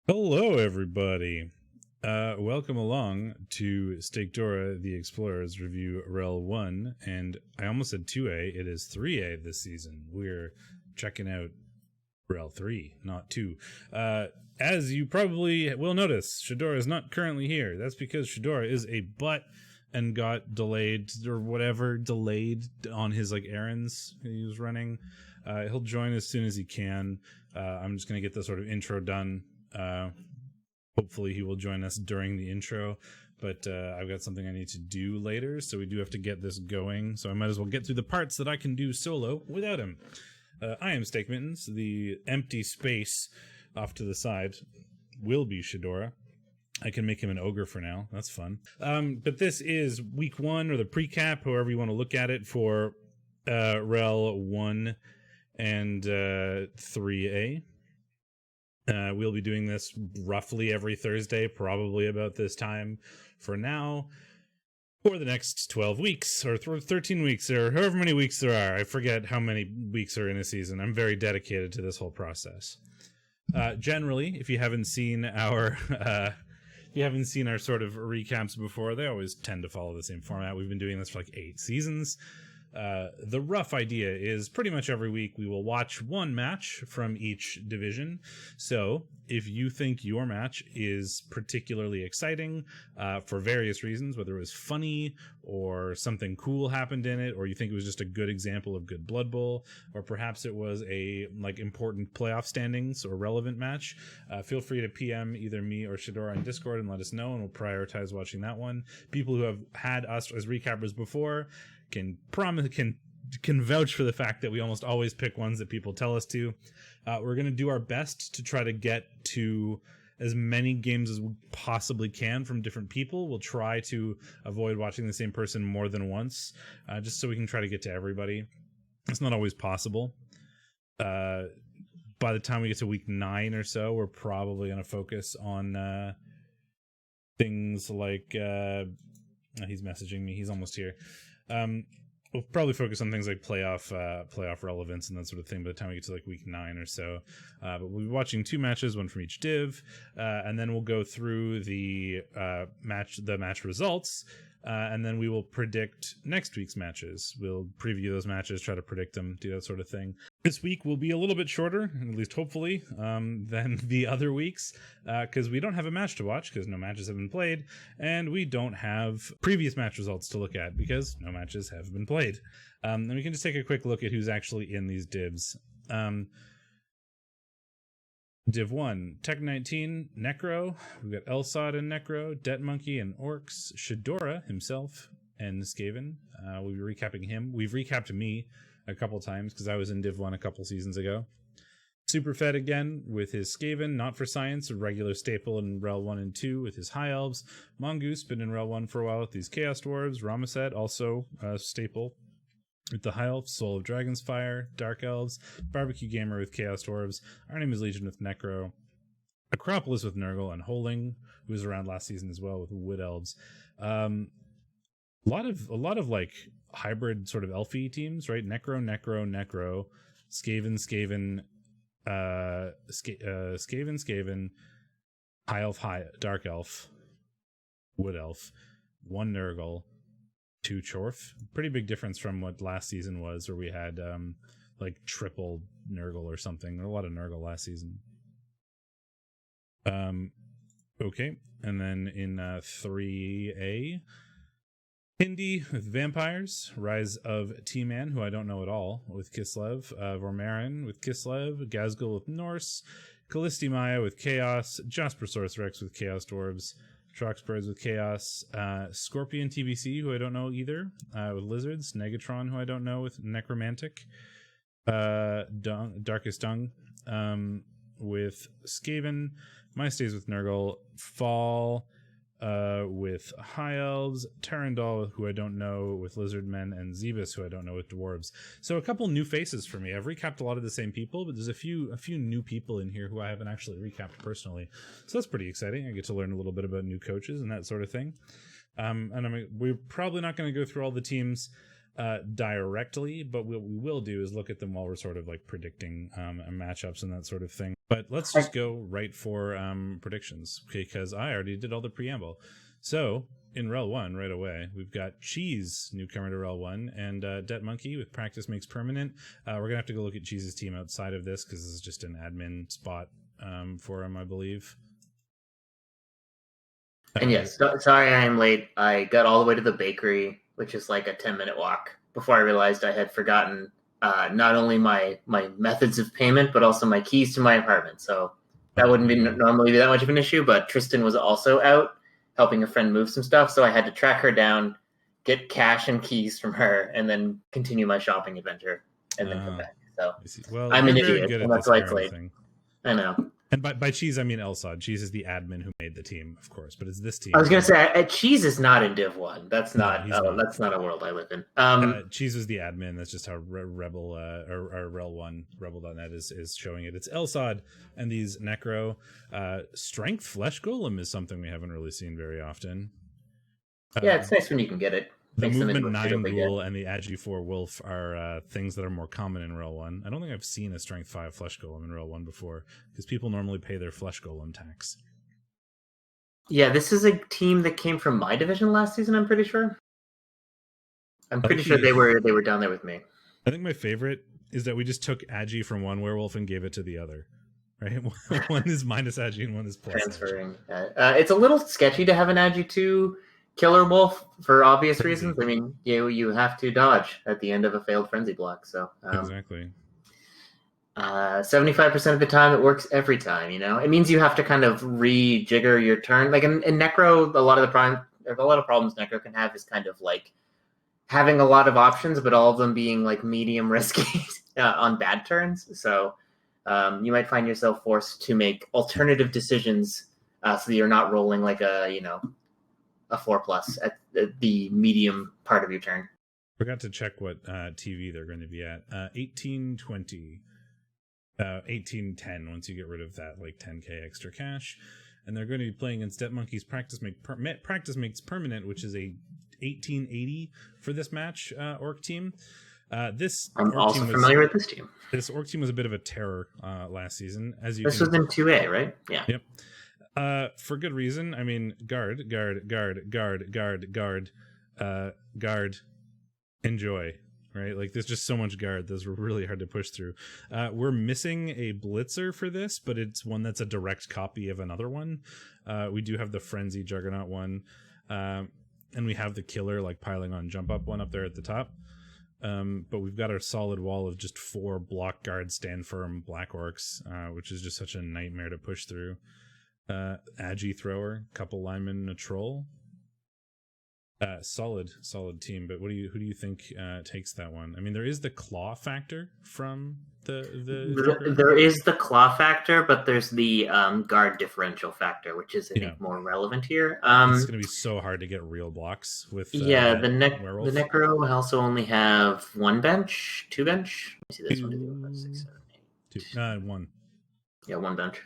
Hello, everybody. Welcome along to Steakdorra the Explorers review REL 1, and I almost said 2A. It is 3A this season. We're checking out REL 3, not 2. As you probably will notice, Shadorra is not currently here. That's because Shadorra is a butt and got delayed or whatever, delayed on his errands he was running. He'll join as soon as he can. I'm just going to get the sort of intro done. Hopefully he will join us during the intro, but I've got something I need to do later, so we do have to get this going, so I might as well get through the parts that I can do solo without him. I am Steakmittens. The empty space off to the side will be Shadorra. I can make him an ogre for now. That's fun. But this is week 1, or the pre-cap, however you want to look at it, for REL 1 and 3A. We'll be doing this roughly every Thursday, probably about this time for now, for the next 12 weeks, or 13 weeks, or however many weeks there are. I forget how many weeks are in a season. I'm very dedicated to this whole process. Generally, if you haven't seen our sort of recaps before, they always tend to follow the same format. We've been doing this for like 8 seasons. The rough idea is pretty much every week we will watch one match from each division. So if you think your match is particularly exciting for various reasons, whether it was funny or something cool happened in it, or you think it was just a good example of good Blood Bowl, or perhaps it was a important playoff standings or relevant match, feel free to PM either me or Shadorra on Discord and let us know, and we'll prioritize watching that one. People who have had us as recappers before can vouch for the fact that we almost always pick ones that people tell us to. We're going to do our best to try to get to as many games as we possibly can from different people. We'll try to avoid watching the same person more than once, just so we can try to get to everybody. It's not always possible. By the time we get to week 9 or so, we're probably going to focus on things like he's messaging me. He's almost here. We'll probably focus on things like playoff relevance and that sort of thing by the time we get to week 9 or so. But we'll be watching 2 matches, one from each div, and then we'll go through the match results, and then we will predict next week's matches. We'll preview those matches, try to predict them, do that sort of thing. This week will be a little bit shorter, at least hopefully, than the other weeks, because we don't have a match to watch, because no matches have been played, and we don't have previous match results to look at, because no matches have been played. And we can just take a quick look at who's actually in these divs. Div 1, Tech 19, Necro. We've got Elsod and Necro, Det Monkey and Orcs, Shadorra himself, and Skaven. We'll be recapping him. We've recapped me a couple times because I was in Div 1 a couple seasons ago. Superfed again with his Skaven, Not for Science, a regular staple in REL 1 and 2 with his High Elves. Mongoose, been in REL 1 for a while with these Chaos Dwarves. Ramaset, also a staple with the High Elves. Soul of Dragon's Fire, Dark Elves. Barbecue Gamer with Chaos Dwarves. Our Name is Legion with Necro. Acropolis with Nurgle, and Holing, who was around last season as well with Wood Elves. A lot of hybrid sort of elfy teams, right? Necro, Skaven, Skaven, High Elf, Dark Elf, Wood Elf, 1 Nurgle, 2 Chorf. Pretty big difference from what last season was, where we had triple Nurgle or something. There were a lot of Nurgle last season. Okay, and then in 3A, Hindi with Vampires, Rise of T-Man, who I don't know at all, with Kislev, Vormaren with Kislev, Gazgul with Norse, Callisti Maya with Chaos, Jasper Sorcerex with Chaos Dwarves, Troxbirds with Chaos, Scorpion TBC, who I don't know either, with Lizards, Negatron, who I don't know, with Necromantic, Darkest Dung, with Skaven, My Stays with Nurgle, Fall, with High Elves, Terrandal, who I don't know, with Lizardmen, and Zebus, who I don't know, with Dwarves. So a couple new faces for me. I've recapped a lot of the same people, but there's a few new people in here who I haven't actually recapped personally. So that's pretty exciting. I get to learn a little bit about new coaches and that sort of thing. We're probably not going to go through all the teams. directly, but what we will do is look at them while we're sort of like predicting matchups and that sort of thing. But let's just go right for predictions, because I already did all the preamble. So in REL 1 right away, we've got Cheese, newcomer to REL 1, and Det Monkey with Practice Makes Permanent. We're going to have to go look at Cheese's team outside of this, because this is just an admin spot for him, I believe. And yes, sorry I am late. I got all the way to the bakery, which is like a 10-minute walk, before I realized I had forgotten not only my methods of payment, but also my keys to my apartment. So that wouldn't normally be that much of an issue, but Tristan was also out helping a friend move some stuff, so I had to track her down, get cash and keys from her, and then continue my shopping adventure, and then come back. So well, I'm an idiot, and that's why it's late. I know. And by Cheese, I mean Elsad. Cheese is the admin who made the team, of course, but it's this team. I was going to say, Cheese is not in Div 1. That's not. That's not a world I live in. Cheese is the admin. That's just how Rebel or REL 1 Rebel.net is showing it. It's Elsad and these Necro. Strength Flesh Golem is something we haven't really seen very often. Yeah, it's nice when you can get it. The Movement 9 Ghoul and the Agi 4 Wolf are things that are more common in REL 1. I don't think I've seen a Strength 5 Flesh Golem in REL 1 before, because people normally pay their Flesh Golem tax. Yeah, this is a team that came from my division last season, I'm pretty sure. I'm pretty sure they were down there with me. I think my favorite is that we just took Agi from one werewolf and gave it to the other. Right? One is minus Agi and one is plus transferring. It's a little sketchy to have an Agi 2 Killer Wolf for obvious reasons. I mean, you have to dodge at the end of a failed frenzy block. So exactly. 75% of the time, it works every time. It means you have to kind of rejigger your turn. Like in Necro, a lot of problems Necro can have is kind of like having a lot of options, but all of them being like medium risky on bad turns. So you might find yourself forced to make alternative decisions so that you're not rolling like a 4+ at the medium part of your turn. Forgot to check what TV they're going to be at. 1820, 1810. Once you get rid of that like 10k extra cash, and they're going to be playing against Det Monkey's Practice Makes Permanent, which is a 1880 for this match. Orc team. I'm also familiar with this team. This Orc team was a bit of a terror last season, as you. This was in 2A, right? Yeah. Yep. For good reason. I mean, guard, enjoy, right? Like, there's just so much guard. Those were really hard to push through. We're missing a blitzer for this, but it's one that's a direct copy of another one. We do have the Frenzy Juggernaut one, and we have the Killer, like, piling on Jump Up one up there at the top. But we've got our solid wall of just 4 block guard, stand firm black orcs, which is just such a nightmare to push through. Agi thrower, couple linemen, and a troll. Solid team. But who do you think takes that one? I mean, there is the claw factor from the there is the claw factor, but there's the guard differential factor, which is I think more relevant here. It's going to be so hard to get real blocks with the Necro also only have 1 bench, 2 bench. Let me see this 1, 2, 3, 4, 5, 6, 7, 8. 1. Yeah, 1 bench.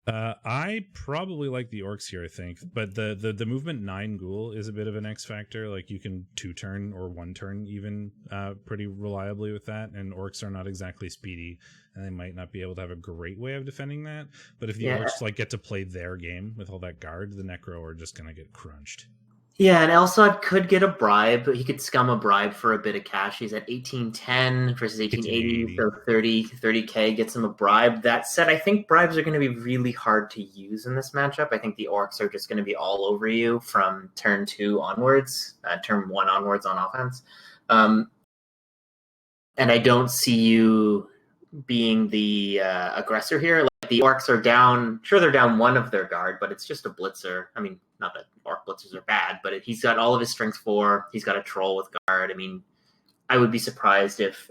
I probably like the orcs here, I think, but the movement 9 ghoul is a bit of an X factor. Like, you can 2-turn or 1-turn even pretty reliably with that, and orcs are not exactly speedy, and they might not be able to have a great way of defending that. But if the orcs like get to play their game with all that guard, the Necro are just gonna get crunched. Yeah, and Elsad could get a bribe. He could scum a bribe for a bit of cash. He's at 1810 versus 1880, so 30k gets him a bribe. That said, I think bribes are going to be really hard to use in this matchup. I think the orcs are just going to be all over you from turn 2 onwards, turn 1 onwards on offense. And I don't see you being the aggressor here. Like, the orcs are down, sure they're down 1 of their guard, but it's just a blitzer. I mean, not that orc blitzers are bad, but he's got all of his strength 4. He's got a troll with guard. I mean, I would be surprised if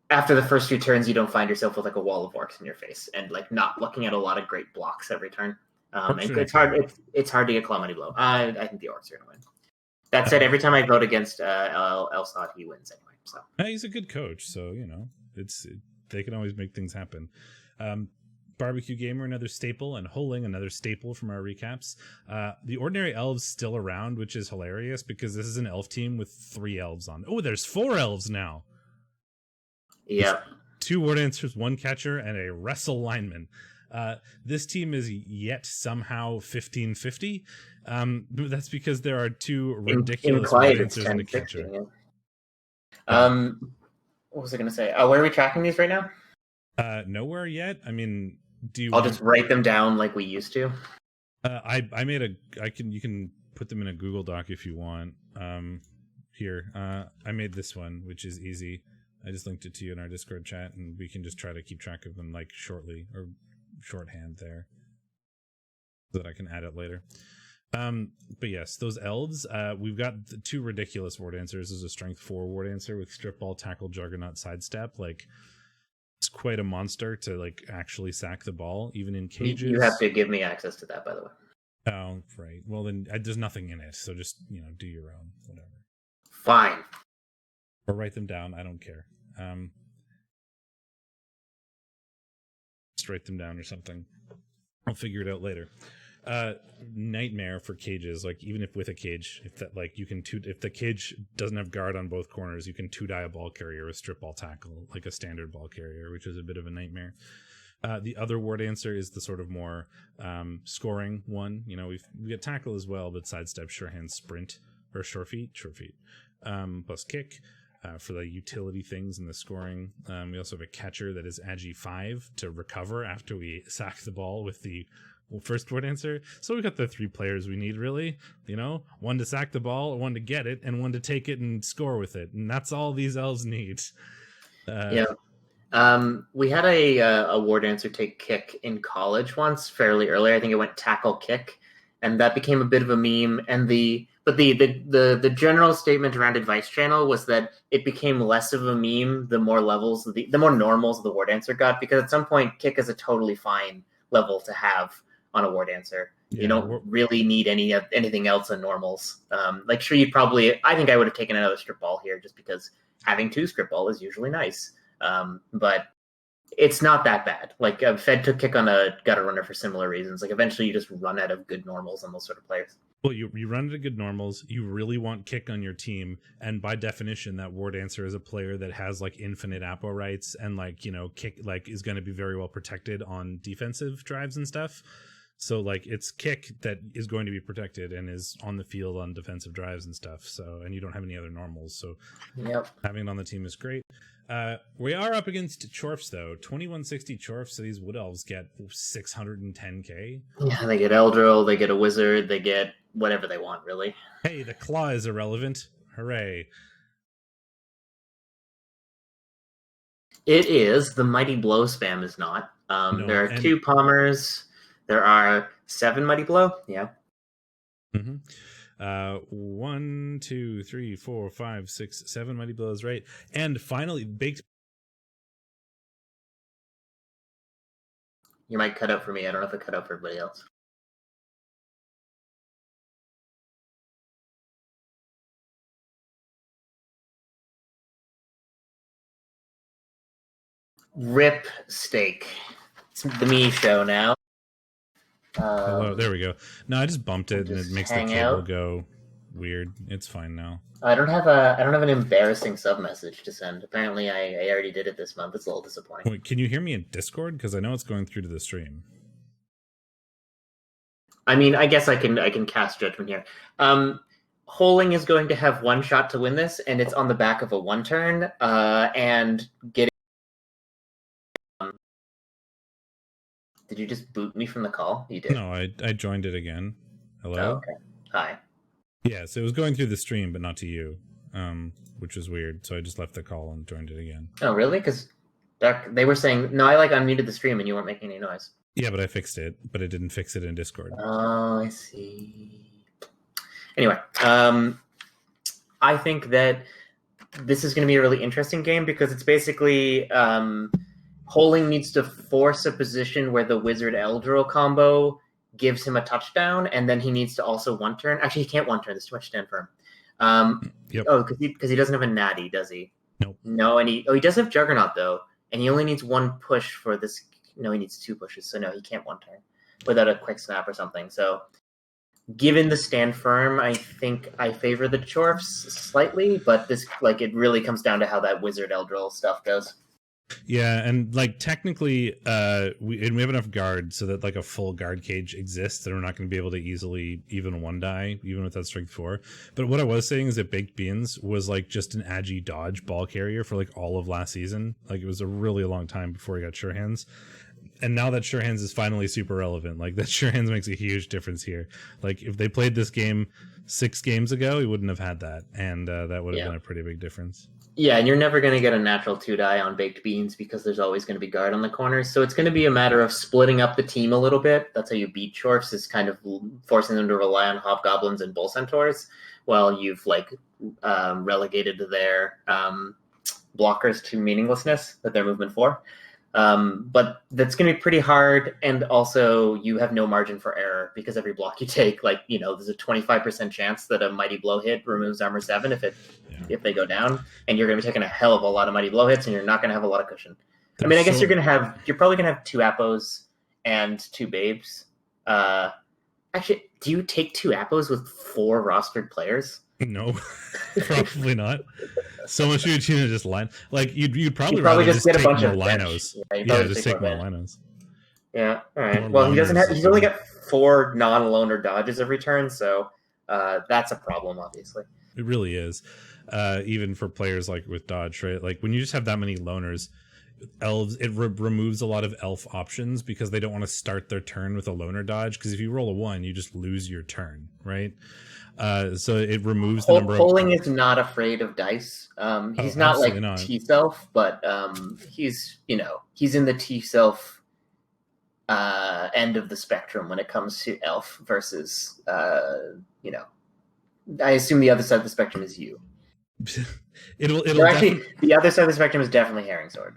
after the first few turns you don't find yourself with like a wall of orcs in your face and like not looking at a lot of great blocks every turn. It's hard to get calamity blow. I think the orcs are going to win. That said, every time I vote against Elsad, he wins anyway. So he's a good coach, so they can always make things happen. Barbecue Gamer, another staple, and Holing, another staple from our recaps. The Ordinary Elves still around, which is hilarious because this is an elf team with 3 elves on. Oh, there's 4 elves now. Yeah. 2 War Dancers, 1 catcher, and a wrestle lineman. This team is yet somehow 15-50. That's because there are 2 ridiculous War Dancers and a catcher. Yeah. What was I going to say? Where are we tracking these right now? Nowhere yet. I mean, I'll just write them down like we used to. You can put them in a Google Doc if you want. Here, I made this one, which is easy. I just linked it to you in our Discord chat, and we can just try to keep track of them like shortly or shorthand there, so that I can add it later. But yes, those elves. We've got the 2 ridiculous War Dancers. There's a strength 4 War Dancer with strip ball, tackle, juggernaut, sidestep. Like, it's quite a monster to like actually sack the ball, even in cages. You have to give me access to that, by the way. Oh, right. Well, then there's nothing in it, so just do your own, whatever. Fine. Or write them down. I don't care. Just write them down or something. I'll figure it out later. Nightmare for cages. Like, even if with a cage, if that like you can if the cage doesn't have guard on both corners, you can 2-die a ball carrier with strip ball tackle, like a standard ball carrier, which is a bit of a nightmare. The other War Dancer is the sort of more scoring one. We get tackle as well, but sidestep, sure hand, sprint, or sure feet, plus kick. For the utility things and the scoring. We also have a catcher that is Agi 5 to recover after we sack the ball with the first War Dancer. So we got the 3 players we need, really. 1 to sack the ball, 1 to get it, and 1 to take it and score with it. And that's all these elves need. Yeah. We had a War Dancer take kick in college once, fairly early. I think it went tackle kick, and that became a bit of a meme. And the general statement around Advice Channel was that it became less of a meme the more levels, the more normals the War Dancer got, because at some point kick is a totally fine level to have on a War Dancer. Yeah, you don't really need anything else in normals. Sure, I think I would have taken another strip ball here just because having 2 strip ball is usually nice. But it's not that bad. Like, Fed took kick on a gutter runner for similar reasons. Like, eventually you just run out of good normals on those sort of players. Well, you run out of good normals. You really want kick on your team, and by definition, that War Dancer is a player that has like infinite Apo rights and kick is going to be very well protected on defensive drives and stuff. So it's kick that is going to be protected and is on the field on defensive drives and stuff. So, and you don't have any other normals. So, yep, having it on the team is great. We are up against Chorfs though. 2160 Chorfs. So these Wood Elves get 610k. Yeah, they get Eldril, they get a Wizard, they get whatever they want, really. Hey, the Claw is irrelevant. Hooray. It is. The Mighty Blow spam is not. No, there are 2 Palmers. There are 7 Mighty Blow. Yeah. Mm-hmm. 1, 2, 3, 4, 5, 6, 7 Mighty Blows, right? And finally, baked. You might cut out for me. I don't know if it cut out for everybody else. Rip Steak. It's the me show now. Hello, there we go. No, I just bumped it and it makes the cable go weird. It's fine now. I don't have an embarrassing sub message to send. Apparently, I already did it this month. It's a little disappointing. Wait, can you hear me in Discord? Because I know it's going through to the stream. I mean, I guess I can cast judgment here. Holing is going to have 1 shot to win this, and it's on the back of a 1 turn. And getting. Did you just boot me from the call? You did. No, I joined it again. Hello? Oh, okay. Hi. Yes, it was going through the stream, but not to you, which was weird. So I just left the call and joined it again. Oh, really? Because they were saying, no, I unmuted the stream and you weren't making any noise. Yeah, but I fixed it, but it didn't fix it in Discord. Oh, I see. Anyway, I think that this is going to be a really interesting game because it's basically... Holing needs to force a position where the Wizard Eldril combo gives him a touchdown, and then he needs to also 1 turn. Actually, he can't 1 turn. There's too much stand for him. Yep. Oh, because he doesn't have a natty, does he? Nope. No, and he does have Juggernaut though, and he only needs 1 push for this. No, he needs 2 pushes, so no, he can't 1 turn without a quick snap or something. So given the stand firm, I think I favor the Chorfs slightly, but this it really comes down to how that Wizard Eldril stuff goes. Yeah, and technically, we have enough guard so that a full guard cage exists, and we're not going to be able to easily even 1-die, even with that strength 4. But what I was saying is that Baked Beans was just an agi dodge ball carrier for all of last season. It was a really long time before he got Sure Hands. And now that Sure Hands is finally super relevant, that Sure Hands makes a huge difference here. If they played this game 6 games ago, he wouldn't have had that, and that would have been a pretty big difference. Yeah, and you're never going to get a natural 2-die on Baked Beans because there's always going to be guard on the corners. So it's going to be a matter of splitting up the team a little bit. That's how you beat Chorfs, is kind of forcing them to rely on Hobgoblins and Bull Centaurs, while you've relegated their blockers to meaninglessness with their movement 4. But that's going to be pretty hard, and also you have no margin for error because every block you take, there's a 25% chance that a Mighty Blow hit removes armor 7 if they go down, and you're going to be taking a hell of a lot of Mighty Blow hits, and you're not going to have a lot of cushion. I guess you're probably going to have 2 Appos and 2 Babes. Actually, do you take 2 Appos with 4 rostered players? No, probably not. So much of your team is just line. You'd probably just get a bunch of linos. Yeah, just take more linos. Yeah, all right. Well, he doesn't have. He's only got 4 non-loner dodges every turn, so that's a problem, obviously. It really is. Even for players with dodge, right? When you just have that many loners, elves, it removes a lot of elf options because they don't want to start their turn with a loner dodge, because if you roll a 1, you just lose your turn, right? So it removes the number of... Poling is not afraid of dice. He's not T-Self, but he's in the T-Self end of the spectrum when it comes to elf versus, I assume the other side of the spectrum is you. The other side of the spectrum is definitely Herring Sword.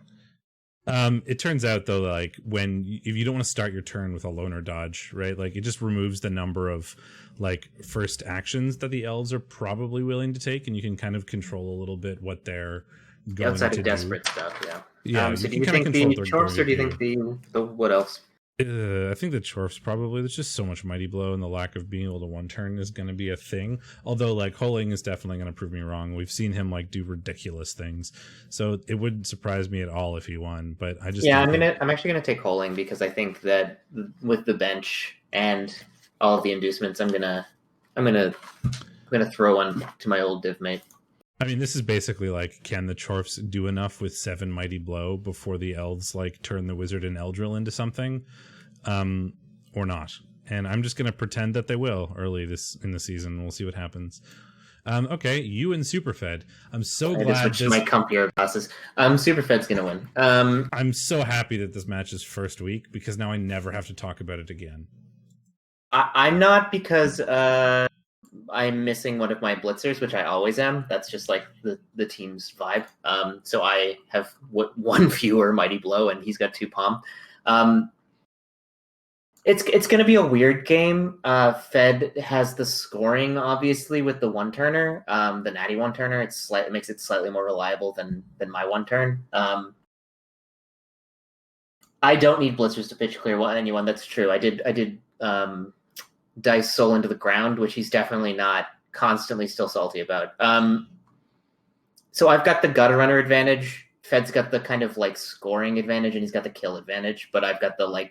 It turns out though, if you don't want to start your turn with a loner dodge, right? It just removes the number of first actions that the elves are probably willing to take, and you can kind of control a little bit what they're going outside to of desperate stuff. Yeah. So do you think the Chorfs, or do you think the what else? I think the Chorfs probably. There's just so much Mighty Blow, and the lack of being able to 1-turn is going to be a thing. Although Holing is definitely going to prove me wrong. We've seen him do ridiculous things, so it wouldn't surprise me at all if he won. But I just I'm actually gonna take Holing because I think that with the bench and all of the inducements, I'm gonna throw one to my old div mate. I mean, this is basically can the Chorfs do enough with 7 Mighty Blow before the elves turn the Wizard and Eldril into something, or not? And I'm just gonna pretend that they will early in the season. We'll see what happens. Okay, you and Superfed. I'm so glad. My comfier glasses. Superfed's gonna win. I'm so happy that this match is first week, because now I never have to talk about it again. I'm not, because I'm missing one of my blitzers, which I always am. That's just the team's vibe. So I have 1 fewer Mighty Blow, and he's got 2 Palm. It's going to be a weird game. Fed has the scoring, obviously, with the 1-turner, the natty 1-turner. It makes it slightly more reliable than my 1-turn. I don't need blitzers to pitch clear anyone. That's true. I did dice Soul into the ground, which he's definitely not constantly still salty about. So I've got the gutter runner advantage. Fed's got the kind of scoring advantage, and he's got the kill advantage, but I've got the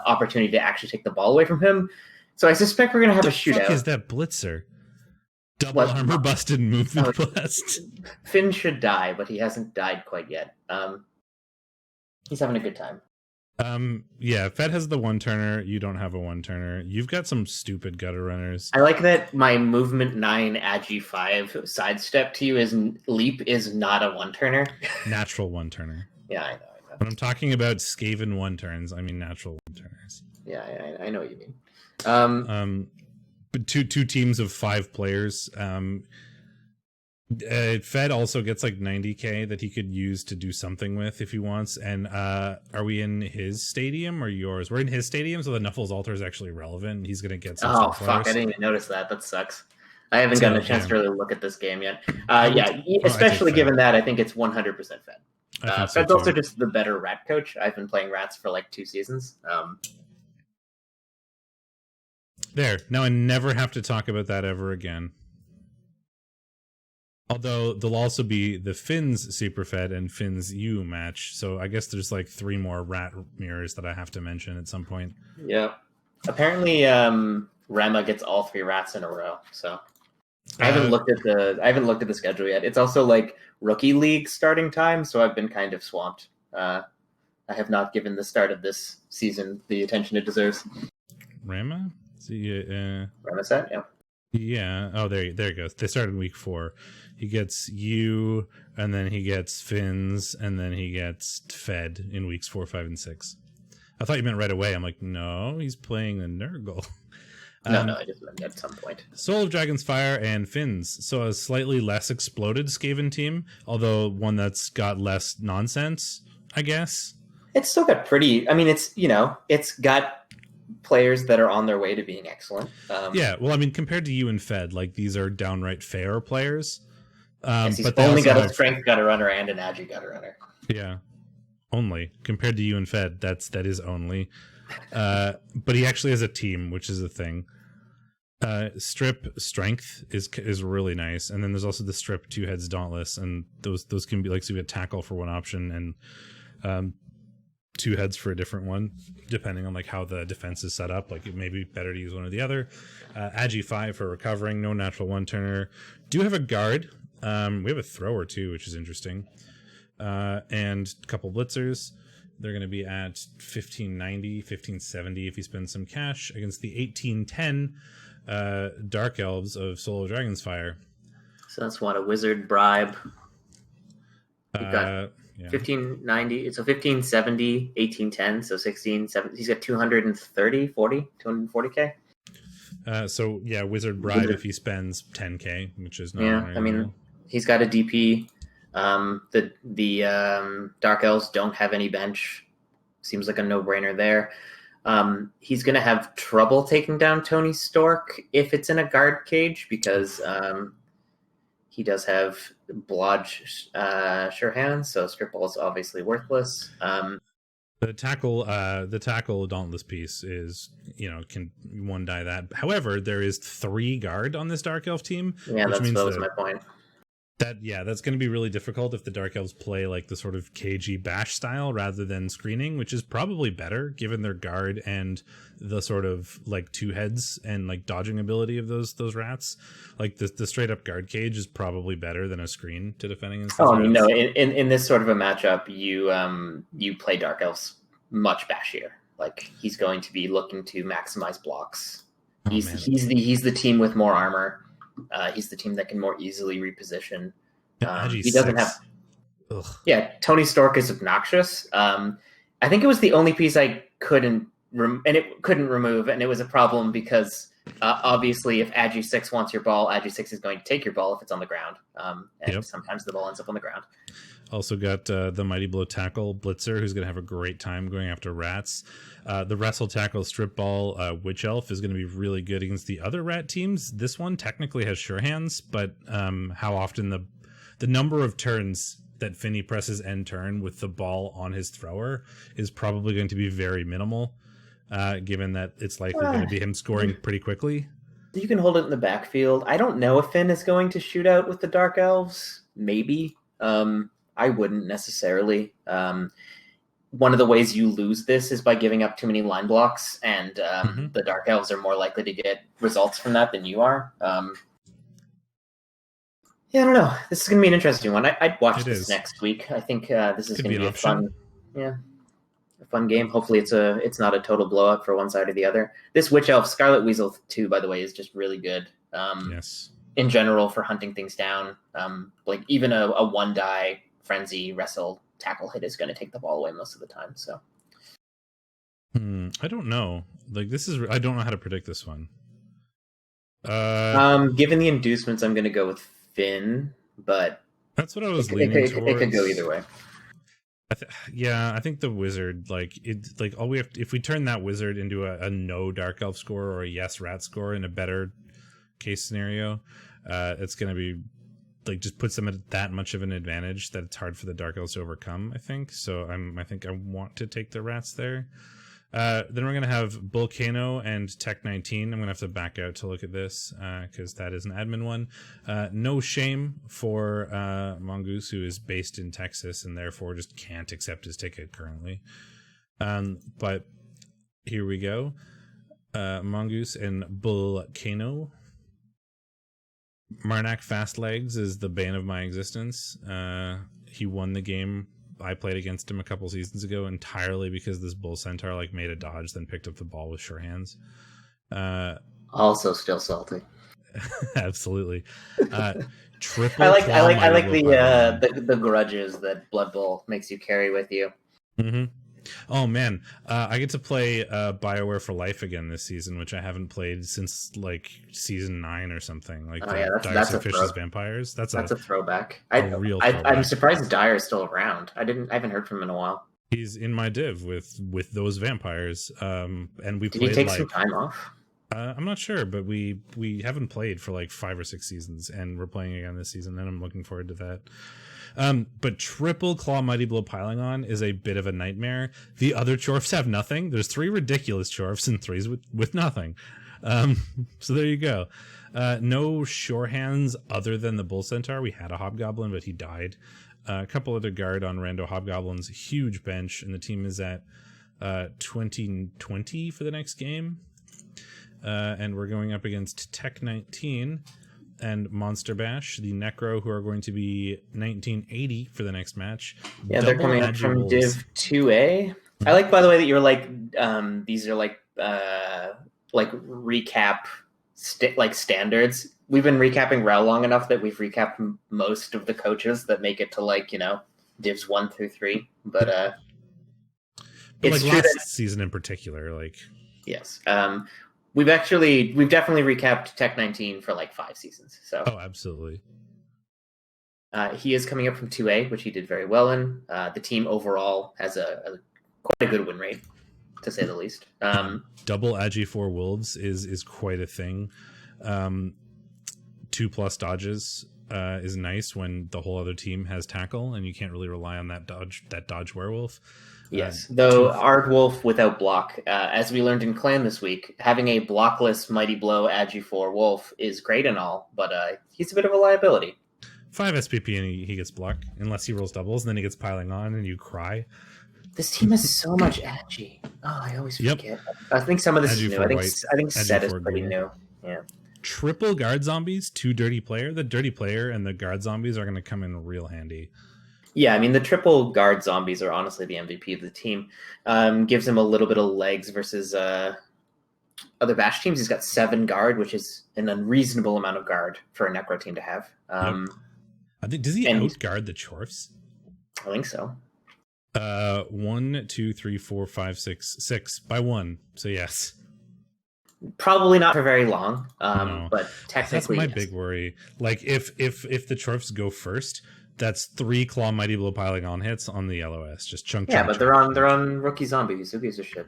opportunity to actually take the ball away from him. So I suspect we're gonna have a shootout. Fuck is that blitzer? Double armor busted, movement blast. Finn should die, but he hasn't died quite yet. He's having a good time. Yeah, Fed has the 1-turner. You don't have a 1-turner. You've got some stupid gutter runners. I like that my movement 9 agi 5 sidestep to you leap is not a 1-turner. Natural 1-turner. Yeah, I know. When I'm talking about Skaven 1-turns, I mean natural 1-turners. Yeah, I know what you mean. But two teams of 5 players. Fed also gets 90k that he could use to do something with if he wants. And are we in his stadium or yours? We're in his stadium, so the Nuffles altar is actually relevant. He's gonna get some. Oh fuck! I didn't even notice that. That sucks. I haven't gotten a chance to really look at this game yet. Especially given that I think it's 100% Fed. I think so Fed's also just the better rat coach. I've been playing rats for like 2 seasons. There. Now I never have to talk about that ever again. Although there'll also be the Finn's Superfed and Finn's U match. So I guess there's like 3 more rat mirrors that I have to mention at some point. Yeah. Apparently, Rema gets all 3 rats in a row. So I haven't looked at the schedule yet. It's also like rookie league starting time, so I've been kind of swamped. I have not given the start of this season the attention it deserves. Rama? Rema set, yeah. Yeah. Oh, there he goes. They start in week 4. He gets U, and then he gets Finn's, and then he gets Fed in weeks 4, 5, and 6. I thought you meant right away. I'm like, no, he's playing a Nurgle. No, I just meant at some point. Soul of Dragon's Fire and Finn's. So a slightly less exploded Skaven team, although one that's got less nonsense, I guess. It's still got pretty... I mean, it's got players that are on their way to being excellent. Yeah, well, I mean, compared to you and Fed, like, these are downright fair players. Yes, he's but only got a strength gutter runner and an agi gutter runner. Yeah, only. Compared to you and Fed, that is only. But he actually has a team, which is a thing. Strip strength is really nice, and then there's also the strip 2 heads dauntless, and those can be like, so you get tackle for one option and 2 heads for a different one, depending on like how the defense is set up. Like, it may be better to use one or the other. Agi 5 for recovering, no natural 1-turner. Do have a guard. We have a thrower too, which is interesting, and a couple blitzers. They're going to be at 1590, 1570 if you spend some cash against the 1810 Dark Elves of Soul of Dragon's Fire. So that's what, a wizard bribe. You've got Yeah. 1590, it's a 1570, 1810, so 1670. He's got 240k. So yeah, wizard bribe if he spends 10k, which is not. Yeah, I mean, he's got a DP. The Dark Elves don't have any bench. Seems like a no-brainer there. He's going to have trouble taking down Tony Stork if it's in a guard cage, because he does have Blodge sure hands, so strip ball is obviously worthless. The tackle dauntless piece is, can one die that. However, there is 3 guard on this Dark Elf team. Yeah, that was my point. That's going to be really difficult if the Dark Elves play like the sort of cagey bash style rather than screening, which is probably better given their guard and the sort of like 2 heads and like dodging ability of those rats. Like the straight up guard cage is probably better than a screen to defending against. Oh, no! In this sort of a matchup, you play Dark Elves much bashier. Like, he's going to be looking to maximize blocks. He's the team with more armor. He's the team that can more easily reposition. He doesn't have. Ugh. Yeah, Tony Stork is obnoxious. I think it was the only piece I couldn't remove, and it was a problem because obviously, if Agi 6 wants your ball, Agi 6 is going to take your ball if it's on the ground, and sometimes the ball ends up on the ground. Also got the Mighty Blow Tackle Blitzer, who's going to have a great time going after rats. The Wrestle Tackle Strip Ball Witch Elf is going to be really good against the other rat teams. This one technically has sure hands, but how often the number of turns that Finney presses end turn with the ball on his thrower is probably going to be very minimal, given that it's likely going to be him scoring pretty quickly. You can hold it in the backfield. I don't know if Finn is going to shoot out with the Dark Elves. Maybe. I wouldn't necessarily. One of the ways you lose this is by giving up too many line blocks, and the Dark Elves are more likely to get results from that than you are. Yeah, I don't know. This is going to be an interesting one. I'd watch this next week. I think this is going to be a fun game. Hopefully it's not a total blowout for one side or the other. This Witch Elf Scarlet Weasel 2, by the way, is just really good. Yes. In general, for hunting things down. Like, even a 1-die frenzy wrestle tackle hit is going to take the ball away most of the time. So I don't know. Like, I don't know how to predict this one. Given the inducements, I'm going to go with Finn, but that's what I was leaning towards. It could go either way. I think the wizard, all we have if we turn that wizard into a no Dark Elf score or a yes rat score in a better case scenario, it's going to be like just puts them at that much of an advantage that it's hard for the Dark Elves to overcome, I think. So I think I want to take the Rats there. Then we're going to have Volcano and Tech 19. I'm going to have to back out to look at this because that is an admin one. No shame for Mongoose, who is based in Texas and therefore just can't accept his ticket currently. But here we go. Mongoose and Volcano. Marnak Fast Legs is the bane of my existence. He won the game I played against him a couple seasons ago entirely because this Bull Centaur like made a dodge, then picked up the ball with sure hands. Also still salty. Absolutely. Triple. I like the grudges that Blood Bowl makes you carry with you. Mm-hmm. Oh man, I get to play BioWare for Life again this season, which I haven't played since like season 9 or something. Like that's and Fishes Vampires. That's a throwback. Real throwback. I'm surprised Dyer is still around. I haven't heard from him in a while. He's in my div with those vampires. And we did played. He take some time off? I'm not sure, but we haven't played for like 5 or 6 seasons, and we're playing again this season, and I'm looking forward to that. But triple Claw Mighty Blow piling on is a bit of a nightmare. The other Chorfs have nothing. There's 3 ridiculous Chorfs and 3s with nothing. So there you go. No sure hands other than the Bull Centaur. We had a Hobgoblin, but he died. A couple other guard on rando Hobgoblins. Huge bench, and the team is at 2020 for the next game. And we're going up against Tech 19 and Monster Bash, the Necro, who are going to be 1980 for the next match. Yeah, they're coming up from Div 2A. I like, by the way, that you're like, these are like recap standards. We've been recapping REL long enough that we've recapped most of the coaches that make it to like, Divs 1 through 3. But it's like last season in particular, like yes. We've definitely recapped Tech 19 for like 5 seasons. So absolutely. He is coming up from 2A, which he did very well in. The team overall has quite a good win rate, to say the least. Double Agi 4 Wolves is quite a thing. 2+ dodges is nice when the whole other team has tackle, and you can't really rely on that dodge werewolf. Yes, though Aardwolf without block, as we learned in Clan this week, having a blockless Mighty Blow Agi 4 Wolf is great and all, but he's a bit of a liability. 5 SPP and he gets block, unless he rolls doubles, and then he gets piling on and you cry. This team has so much Agi. Oh, I always forget. Yep. I think some of this is new. I think Set is pretty new. Yeah. Triple guard zombies, 2 dirty player. The dirty player and the guard zombies are going to come in real handy. Yeah, I mean, the triple guard zombies are honestly the MVP of the team. Gives him a little bit of legs versus other Bash teams. He's got 7 guard, which is an unreasonable amount of guard for a Necro team to have. I think, does he outguard the Chorfs? I think so. 1, 2, 3, 4, 5, 6 by 1. So yes. Probably not for very long. No. But technically, that's my big worry. Like if the Chorfs go first, that's 3 Claw Mighty Blow piling on hits on the LOS. Just chunk. Yeah, but they're on rookie zombies. Who gives a shit?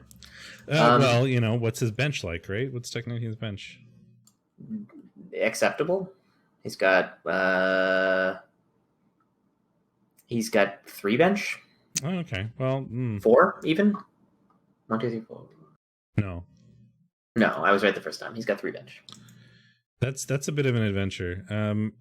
Well, what's his bench like, right? What's Tech 19's bench? Acceptable. He's got 3 bench. Oh, okay. Well, 4 even. 1, 2, 3, 4. No, I was right the first time. He's got 3 bench. That's a bit of an adventure.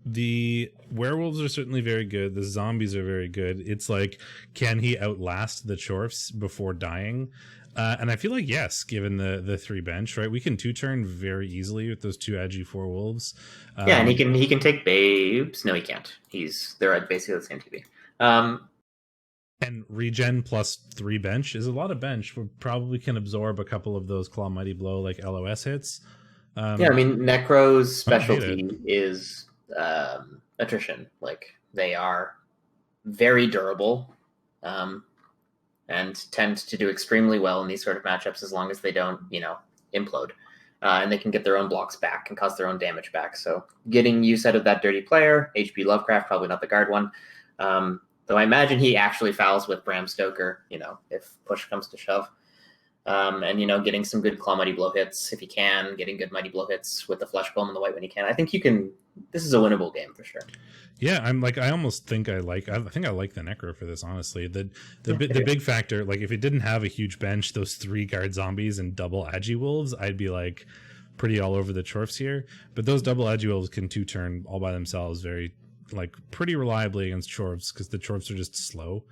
The werewolves are certainly very good. The zombies are very good. It's like, can he outlast the Chorfs before dying? And I feel like yes, given the 3 bench, right? We can 2-turn very easily with those 2 Agi 4 wolves. Yeah, and he can take babes. No, he can't. They're at basically the same TV. And regen plus 3 bench is a lot of bench. We probably can absorb a couple of those Claw Mighty Blow like LOS hits. Yeah, I mean, Necro's specialty is attrition. Like, they are very durable and tend to do extremely well in these sort of matchups as long as they don't, implode. And they can get their own blocks back and cause their own damage back. So getting use out of that dirty player, HP Lovecraft, probably not the guard one. Though I imagine he actually fouls with Bram Stoker, if push comes to shove. And getting some good claw mighty blow hits if you can, getting good mighty blow hits with the flesh golem and the white when you can. I think you can. This is a winnable game for sure. Yeah, I almost think I like the Necro for this, honestly. The big factor, like if it didn't have a huge bench, those 3 guard zombies and double Agi Wolves, I'd be like pretty all over the Chorfs here. But those double Agi Wolves can 2-turn all by themselves very pretty reliably against Chorfs, because the Chorfs are just slow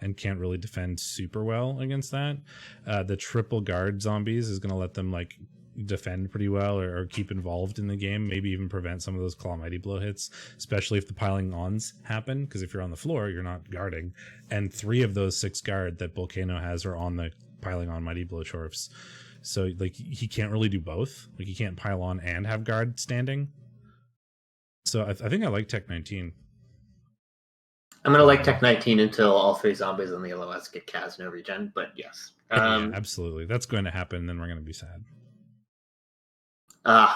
and can't really defend super well against that. The triple guard zombies is going to let them defend pretty well or keep involved in the game, maybe even prevent some of those claw mighty blow hits, especially if the piling ons happen, because if you're on the floor you're not guarding, and 3 of those 6 guard that Volcano has are on the piling on mighty blow Chorfs, so he can't really do both. He can't pile on and have guard standing. So I think I like Tech 19. I'm gonna like Tech 19 until all 3 zombies on the LOS get cast no regen, but yes. Yeah, absolutely, that's going to happen, then we're going to be sad.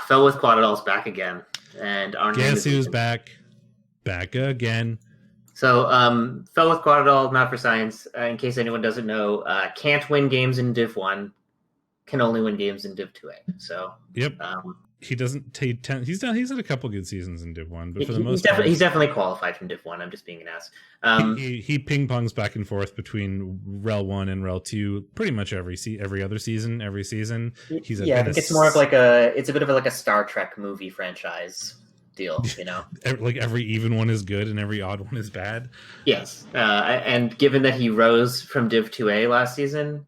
Fell with Quaddledall's back again, and our guess who's back again. So, Fell with Quaddledall, not for science. In case anyone doesn't know, can't win games in Div 1, can only win games in Div 2A. So, yep. He doesn't take 10. He's had a couple good seasons in Div 1, but for the most part, he's definitely qualified from Div 1. I'm just being an ass. He ping pongs back and forth between REL 1 and REL 2 pretty much every other season. Every season, I think it's more of it's a bit of a Star Trek movie franchise deal, every even one is good and every odd one is bad. Yes, and given that he rose from Div 2A last season,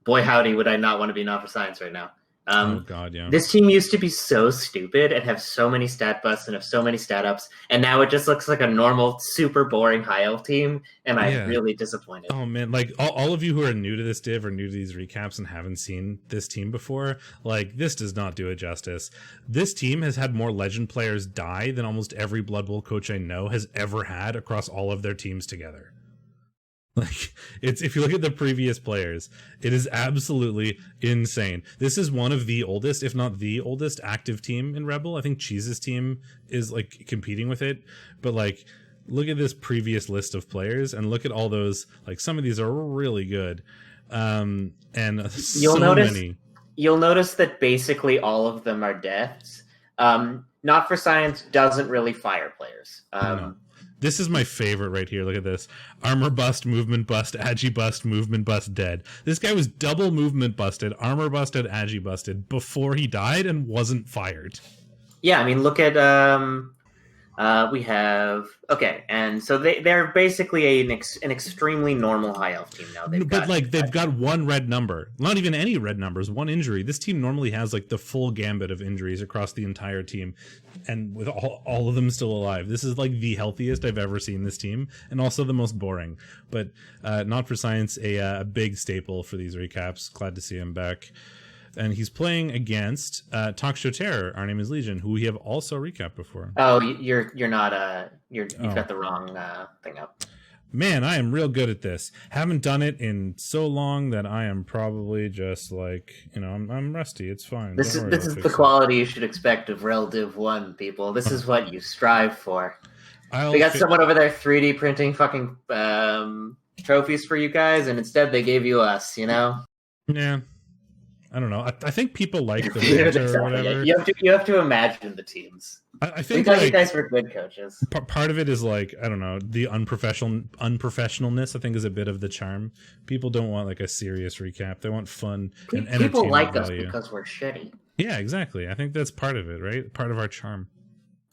boy howdy, would I not want to be not for science right now. Oh god, yeah. This team used to be so stupid and have so many stat busts and have so many stat ups, and now it just looks like a normal, super boring high elf team, and I'm really disappointed. Oh man, all of you who are new to this div or new to these recaps and haven't seen this team before, this does not do it justice. This team has had more legend players die than almost every Blood Bowl coach I know has ever had across all of their teams together. If you look at the previous players, it is absolutely insane. This is one of the oldest, if not the oldest, active team in REBBL. I think Cheese's team is competing with it, but look at this previous list of players and look at all those. Some of these are really good, and you'll notice that basically all of them are deaths. Not for science doesn't really fire players. No. This is my favorite right here. Look at this. Armor bust, movement bust, agi bust, movement bust, dead. This guy was double movement busted, armor busted, agi busted before he died and wasn't fired. Yeah, I mean, look at we have and so they're basically an extremely normal high elf team now. They've got one red number, not even any red numbers, one injury. This team normally has the full gambit of injuries across the entire team, and with all of them still alive. This is the healthiest I've ever seen this team, and also the most boring. But not for science, a big staple for these recaps. Glad to see him back. And he's playing against Talk Show Terror, Our Name is Legion, who we have also recapped before. Oh, you're not you've got the wrong thing up. Man, I am real good at this. Haven't done it in so long that I am probably just I'm rusty. It's fine. This is the quality you should expect of REL Div 1, people. This is what you strive for. We got someone over there 3D printing fucking trophies for you guys, and instead they gave you us. Yeah. I don't know. I think people like the banter or whatever. You have to imagine the teams. I think we thought you guys were good coaches. Part of it is I don't know, the unprofessionalness. I think is a bit of the charm. People don't want a serious recap. They want fun and entertainment. People like us because we're shitty. Yeah, exactly. I think that's part of it, right? Part of our charm.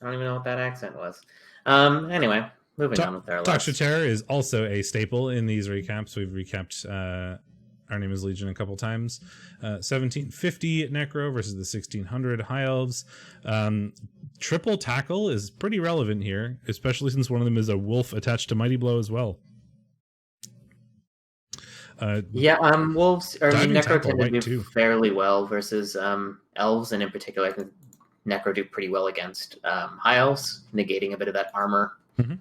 I don't even know what that accent was. Anyway, moving on with our Talk Show Terror is also a staple in these recaps. We've recapped Our Name is Legion a couple times. 1750 Necro versus the 1600 High Elves. Triple tackle is pretty relevant here, especially since one of them is a wolf attached to Mighty Blow as well. Wolves or Necro tend to do fairly well versus elves, and in particular, I think Necro do pretty well against High Elves, negating a bit of that armor. Mm-hmm.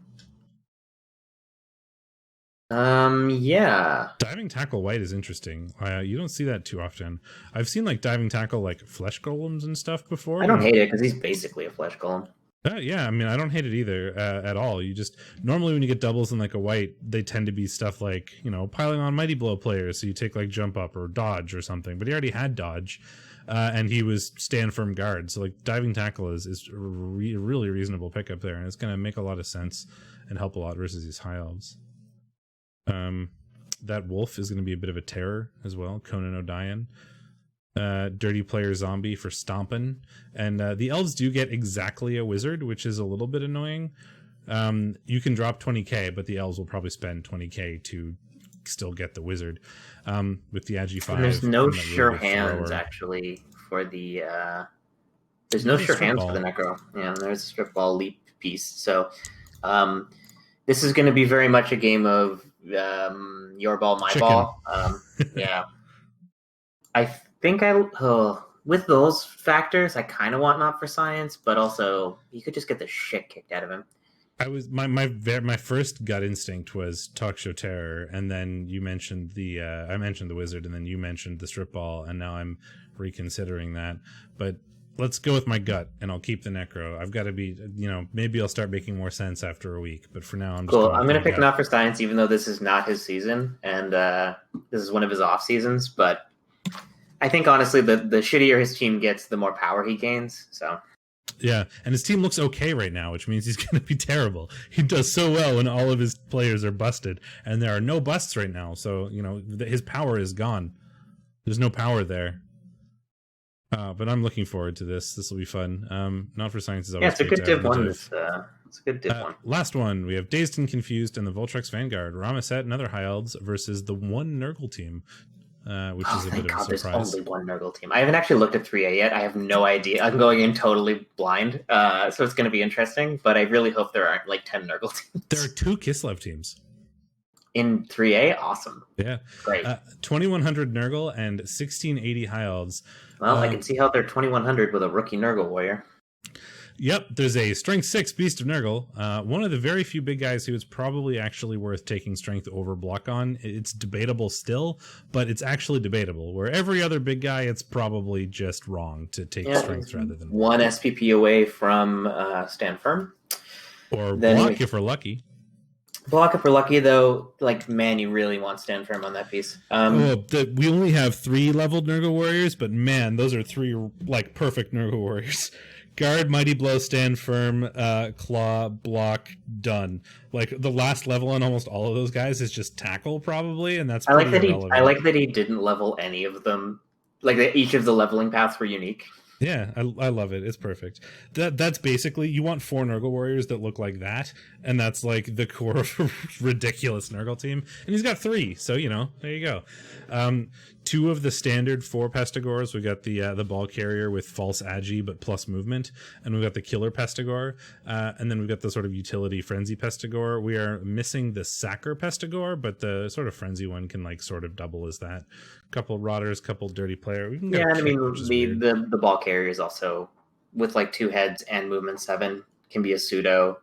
Diving tackle white is interesting. You don't see that too often. I've seen diving tackle flesh golems and stuff before. I don't hate it because he's basically a flesh golem. Yeah, I mean, I don't hate it either at all. You just normally when you get doubles in like a white, they tend to be stuff like, you know, piling on mighty blow players. So you take like jump up or dodge or something. But he already had dodge, and he was stand firm guard. So like diving tackle is a really reasonable pickup there, and it's going to make a lot of sense and help a lot versus these high elves. That wolf is going to be a bit of a terror as well. Conan O'Dian. Dirty player zombie for stomping, and the elves do get exactly a wizard, which is a little bit annoying. You can drop 20k, but the elves will probably spend 20k to still get the wizard. With the Agi 5, there's no sure hands actually for the there's no sure hands for the necro. Yeah, there's a strip ball leap piece. So this is going to be very much a game of your ball, my Chicken. Ball. Yeah, I think with those factors, I kind of want Not for Science, but also you could just get the shit kicked out of him. I was my first gut instinct was Talk Show Terror, and then you mentioned I mentioned the wizard, and then you mentioned the strip ball, and now I'm reconsidering that. But let's go with my gut, and I'll keep the necro. I've got to be, maybe I'll start making more sense after a week, but for now I'm just cool. I'm gonna pick Not for Science, even though this is not his season, and this is one of his off seasons, but. I think, honestly, the shittier his team gets, the more power he gains. So, yeah, and his team looks okay right now, which means he's going to be terrible. He does so well when all of his players are busted, and there are no busts right now. So, his power is gone. There's no power there. But I'm looking forward to this. This will be fun. Not for Science is always it's a good div one. It's a good div one. Last one, we have Dazed and Confused and the Voltrex Vanguard. Ramaset and other high elves versus the one Nurgle team. Which is a bit of a surprise. There's only one Nurgle team. I haven't actually looked at 3A yet. I have no idea. I'm going in totally blind, so it's going to be interesting. But I really hope there aren't like 10 Nurgle teams. There are 2 Kislev teams in 3A. Awesome. Yeah, great. 2100 Nurgle and 1680 High Elves. Well, I can see how they're 2100 with a rookie Nurgle warrior. Yep, there's a Strength 6 Beast of Nurgle, one of the very few big guys who is probably actually worth taking Strength over Block on. It's debatable still, but it's actually debatable. Where every other big guy, it's probably just wrong to take Strength rather than one SPP away from Stand Firm. Or Block if we're lucky. Block if we're lucky, though. Like, man, you really want Stand Firm on that piece. We only have 3 leveled Nurgle Warriors, but man, those are 3 like perfect Nurgle Warriors. Guard, Mighty Blow, Stand Firm, Claw, Block, done. Like the last level on almost all of those guys is just Tackle, probably, and that's I like that he didn't level any of them. Like each of the leveling paths were unique. Yeah, I love it. It's perfect. That's basically, you want 4 Nurgle Warriors that look like that, and that's like the core of a ridiculous Nurgle team. And he's got 3, so there you go. 2 of the standard 4 Pestigors. We got the ball carrier with false agi but plus movement, and we've got the killer Pestigor, and then we've got the sort of utility frenzy Pestigor. We are missing the sacker Pestigor, but the sort of frenzy one can like sort of double as that. Couple rotters, couple dirty player. The ball carrier is also with like 2 heads and movement 7 can be a pseudo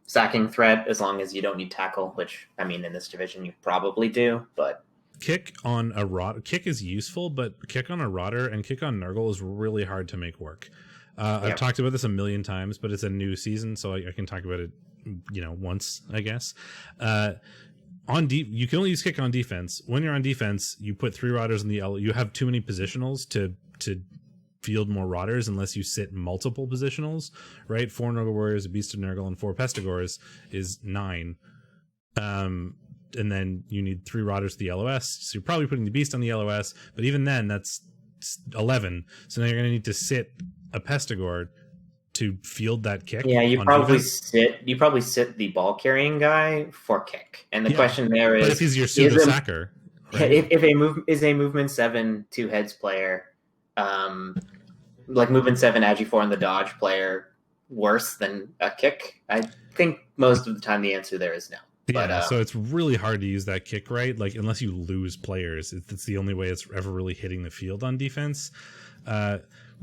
sacking threat as long as you don't need tackle, which I mean in this division you probably do, but kick on a rot. Kick is useful, but kick on a rotter and kick on Nurgle is really hard to make work. I've talked about this a million times, but it's a new season, so I can talk about it, once, I guess. You can only use kick on defense. When you're on defense, you put 3 rotters in the L. You have too many positionals to field more rotters unless you sit multiple positionals, right? 4 Nurgle Warriors, a Beast of Nurgle, and 4 Pestigors is 9. And then you need 3 rotters to the LOS, so you're probably putting the Beast on the LOS, but even then, that's 11. So now you're going to need to sit a Pestigor to field that kick. Yeah, you probably sit the ball carrying guy for kick. And the question there is, but if he's your pseudo sacker, right? If a movement 7 2 heads player, like movement 7 agi 4 and the dodge player, worse than a kick? I think most of the time the answer there is no. Yeah, so it's really hard to use that kick right, like unless you lose players. It's the only way it's ever really hitting the field on defense.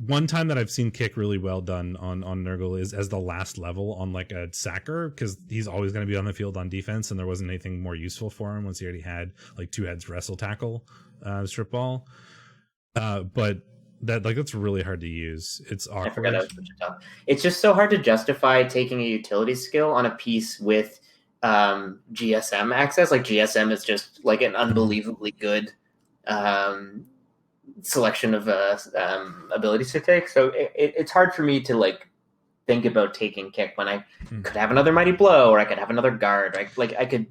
One time that I've seen kick really well done on Nurgle is as the last level on like a sacker, because he's always going to be on the field on defense, and there wasn't anything more useful for him once he already had like 2 heads wrestle tackle strip ball. But That's really hard to use. It's awkward. I forgot that was such a tough. It's just so hard to justify taking a utility skill on a piece with GSM access. Like GSM is just like an unbelievably good selection of abilities to take. So it's hard for me to like think about taking kick when I could have another mighty blow, or I could have another guard. Right? Like I could.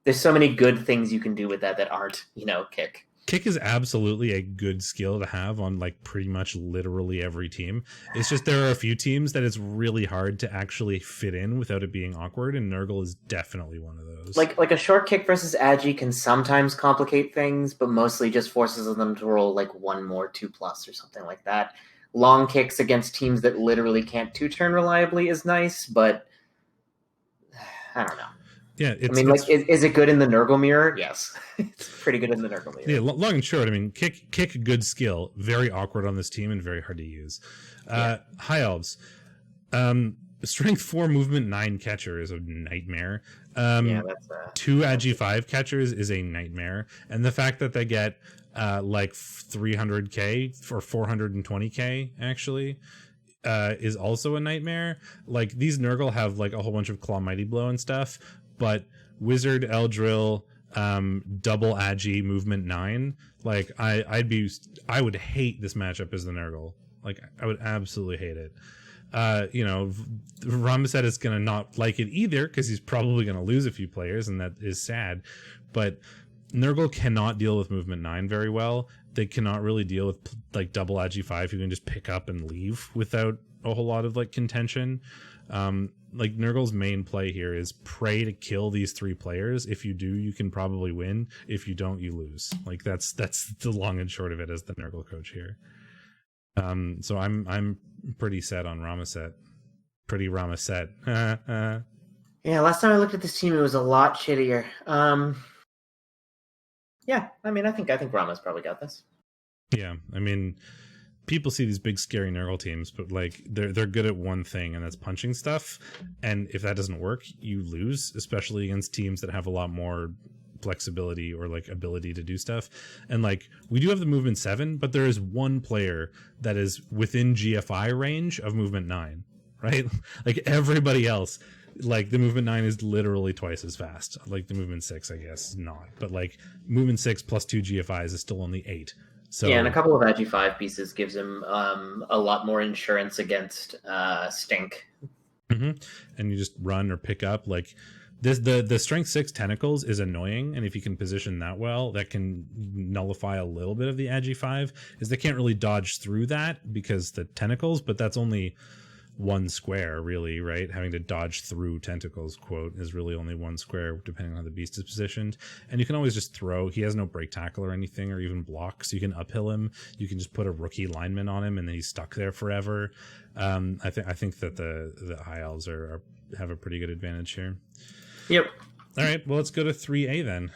There's so many good things you can do with that aren't, kick. Kick is absolutely a good skill to have on like pretty much literally every team. It's just there are a few teams that it's really hard to actually fit in without it being awkward, and Nurgle is definitely one of those. Like a short kick versus Agi can sometimes complicate things, but mostly just forces them to roll like 1 more 2+ or something like that. Long kicks against teams that literally can't 2-turn reliably is nice, but I don't know. Yeah, is it good in the Nurgle mirror? Yes, it's pretty good in the Nurgle mirror. Yeah, long and short, I mean, kick, good skill, very awkward on this team and very hard to use. High Elves, strength 4, movement 9 catcher is a nightmare. 2 Agi 5 catchers is a nightmare, and the fact that they get like 300k or 420k actually is also a nightmare. Like these Nurgle have like a whole bunch of Claw Mighty Blow and stuff. But Wizard, Eldril, double Agi, movement 9. Like I would hate this matchup as the Nurgle. Like I would absolutely hate it. Ramazet is gonna not like it either because he's probably gonna lose a few players, and that is sad. But Nurgle cannot deal with movement 9 very well. They cannot really deal with like double Agi 5. You can just pick up and leave without a whole lot of like contention. Like Nurgle's main play here is pray to kill these 3 players. If you do, you can probably win. If you don't, you lose. Like that's the long and short of it as the Nurgle coach here. So I'm pretty set on Ramazet. Pretty Ramazet. Yeah, last time I looked at this team, it was a lot shittier. Yeah, I mean, I think Rama's probably got this. Yeah, I mean, people see these big scary Nurgle teams, but like they're good at one thing, and that's punching stuff. And if that doesn't work, you lose, especially against teams that have a lot more flexibility or like ability to do stuff. And like we do have the movement 7, but there is one player that is within GFI range of movement 9, right? Like everybody else, like the movement 9 is literally twice as fast. Like the movement 6, I guess, not. But like movement 6 plus 2 GFIs is still only 8. So, yeah, and a couple of Agi 5 pieces gives him a lot more insurance against stink. Mm-hmm. And you just run or pick up. Like this, the strength 6 tentacles is annoying, and if you can position that well, that can nullify a little bit of the Agi 5. Is they can't really dodge through that because the tentacles, but that's only 1 square, really, right? Having to dodge through tentacles, quote, is really only 1 square, depending on how the beast is positioned. And you can always just throw. He has no break tackle or anything, or even block, so you can uphill him. You can just put a rookie lineman on him, and then he's stuck there forever. I think that the High Elves have a pretty good advantage here. Yep. All right, well, let's go to 3A then.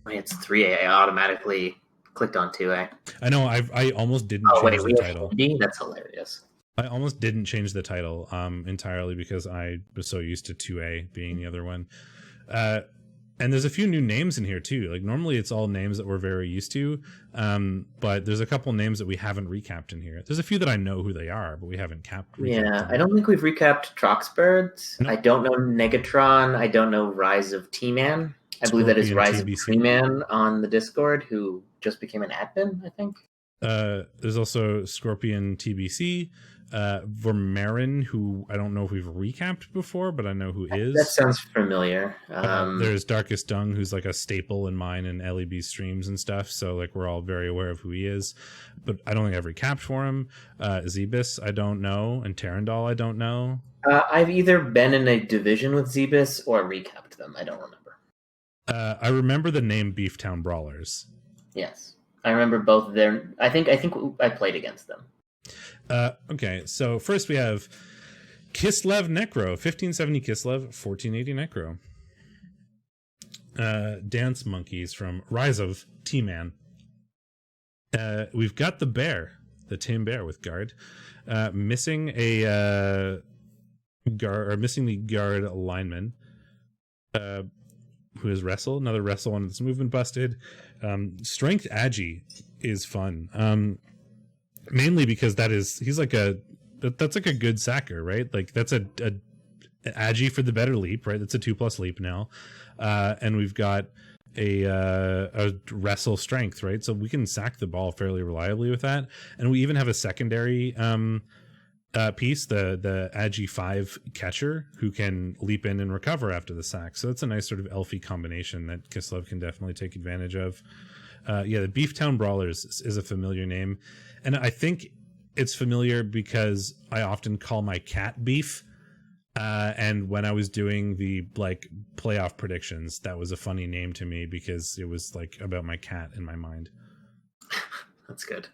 It's 3A. I automatically clicked on 2A. I know. I almost didn't change the title. That's hilarious. I almost didn't change the title entirely because I was so used to 2A being the other one. And there's a few new names in here too. Like normally it's all names that we're very used to, but there's a couple names that we haven't recapped in here. There's a few that I know who they are, but we haven't recapped. Yeah, I don't think we've recapped Troxbirds. Nope. I don't know Negatron. I don't know Rise of T-Man. I believe that is Rise TBC. Of T-Man on the Discord, who just became an admin, I think. There's also Scorpion TBC. Vermeeren, who I don't know if we've recapped before, but I know who is. That sounds familiar. There's Darkest Dung, who's like a staple in mine and LEB streams and stuff, so like we're all very aware of who he is, but I don't think I've recapped for him. Zebus, I don't know, and Terrandal, I don't know. I've either been in a division with Zebus or recapped them. I don't remember. I remember the name Beeftown Brawlers. Yes, I remember both of their. I think I played against them. Okay, so first we have Kislev Necro, 1570 Kislev, 1480 Necro. Dance Monkeys from Rise of T-Man. We've got the bear, the tame bear with guard. Missing a guard, or missing the guard lineman. Who is Wrestle, another Wrestle one that's movement busted. Strength Agi is fun. mainly because he's like that's like a good sacker, right? Like that's a agi for the better leap, right? That's a 2+ leap now, and we've got a wrestle strength, right? So we can sack the ball fairly reliably with that, and we even have a secondary piece, the agi 5 catcher, who can leap in and recover after the sack. So that's a nice sort of elfy combination that Kislev can definitely take advantage of. The Beeftown Brawlers is a familiar name, and I think it's familiar because I often call my cat Beef. And when I was doing the like playoff predictions, that was a funny name to me because it was like about my cat in my mind. That's good.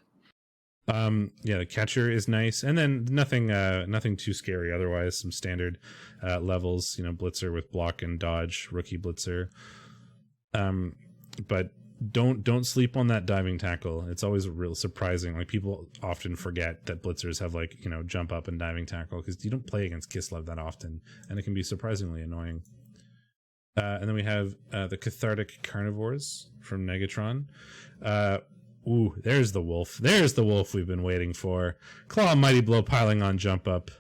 The catcher is nice, and then nothing too scary otherwise. Some standard levels, blitzer with block and dodge, rookie blitzer. But don't sleep on that diving tackle. It's always real surprising. Like, people often forget that blitzers have like jump up and diving tackle, because you don't play against Kislev that often, and it can be surprisingly annoying. And then we have the Cathartic Carnivores from Negatron. There's the wolf. There's the wolf we've been waiting for. Claw, Mighty Blow, piling on, jump up.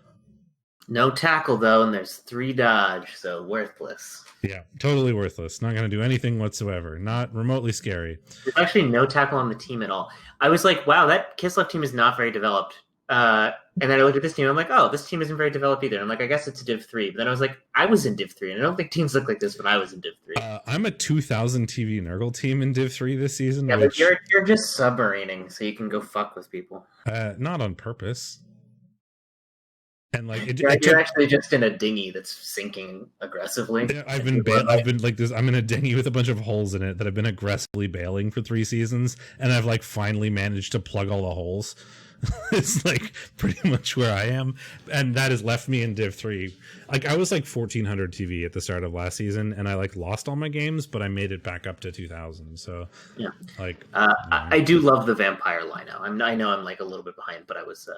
No tackle, though, and there's 3 dodge, so worthless. Yeah, totally worthless. Not going to do anything whatsoever. Not remotely scary. There's actually no tackle on the team at all. I was like, wow, that Kislev team is not very developed. And then I looked at this team, I'm like, oh, this team isn't very developed either. I'm like, I guess it's a Div 3. But then I was like, I was in Div 3, and I don't think teams look like this when I was in Div 3. I'm a 2000 TV Nurgle team in Div 3 this season. Yeah, but you're just submarining, so you can go fuck with people. Not on purpose. And like you're actually just in a dinghy that's sinking aggressively. I've been like this. I'm in a dinghy with a bunch of holes in it that I've been aggressively bailing for 3 seasons, and I've like finally managed to plug all the holes. It's like pretty much where I am, and that has left me in Div 3. Like, I was like 1400 TV at the start of last season, and I like lost all my games, but I made it back up to 2000. So yeah, like I do love the vampire line now. I know I'm like a little bit behind, but I was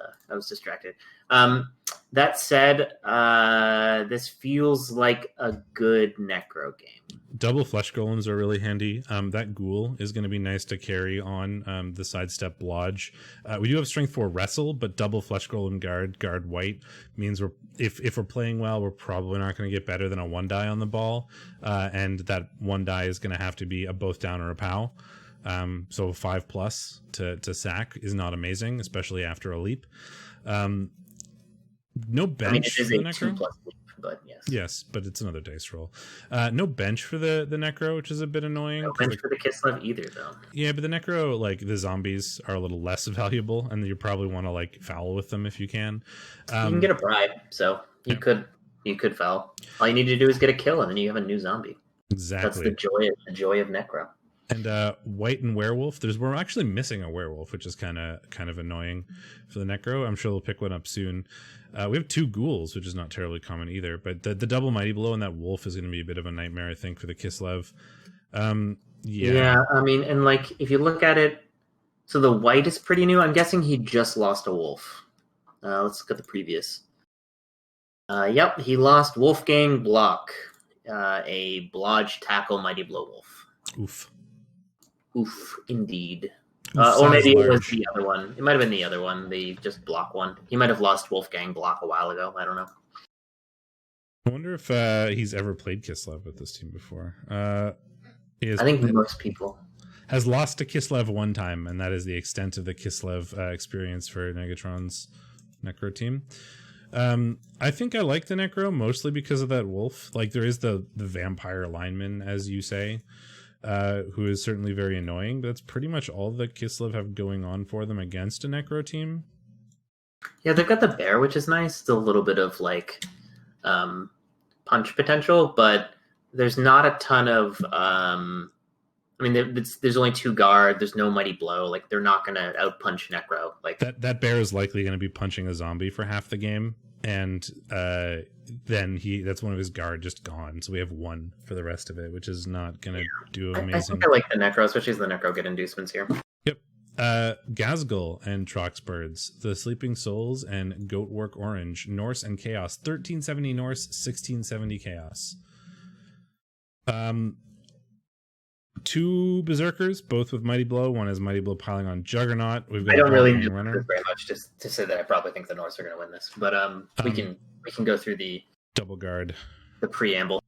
distracted. That said, this feels like a good necro game. Double flesh golems are really handy. That ghoul is going to be nice to carry on the sidestep blodge. We do have strength 4 wrestle, but double flesh golem guard white means if we're playing well, we're probably not going to get better than a 1 die on the ball, and that 1 die is going to have to be a both down or a pow. So 5+ to sack is not amazing, especially after a leap. No bench for the necro. 2+ leap, but yes. Yes, but it's another dice roll. No bench for the necro, which is a bit annoying. No bench for the Kislev either, though. Yeah, but the necro, like, the zombies are a little less valuable, and you probably want to like foul with them if you can. You can get a bribe, so you could foul. All you need to do is get a kill, and then you have a new zombie. Exactly. That's the joy of necro. And white and werewolf. We're actually missing a werewolf, which is kind of annoying for the necro. I'm sure they'll pick one up soon. We have 2 ghouls, which is not terribly common either. But the double mighty blow and that wolf is going to be a bit of a nightmare, I think, for the Kislev. Yeah, I mean, and like if you look at it, so the white is pretty new. I'm guessing he just lost a wolf. Let's look at the previous. Yep, he lost Wolfgang Block, a blodge tackle mighty blow wolf. Oof, indeed. Or maybe it was the other one. It might have been the other one, the just block one. He might have lost Wolfgang Block a while ago. I don't know. I wonder if he's ever played Kislev with this team before. I think most people. Has lost to Kislev 1 time, and that is the extent of the Kislev experience for Negatron's necro team. I think I like the necro mostly because of that wolf. Like, there is the vampire lineman, as you say, who is certainly very annoying. But that's pretty much all that Kislev have going on for them against a necro team. Yeah, they've got the bear, which is nice. Still a little bit of like punch potential, but there's not a ton of. I mean, there's only 2 guard. There's no mighty blow. Like, they're not going to outpunch necro. Like that bear is likely going to be punching a zombie for half the game, and then that's one of his guard just gone. So we have 1 for the rest of it, which is not going to do amazing. I think I like the necro, especially as the necro get inducements here. Yep. Gazgul and Troxbirds, the Sleeping Souls and Goatwork Orange, Norse and Chaos, 1370 Norse, 1670 Chaos. two Berserkers, both with Mighty Blow. One is Mighty Blow piling on Juggernaut. We've got I don't really need runner. very much just to say that I probably think the Norse are going to win this, but we can go through the double guard, the preamble.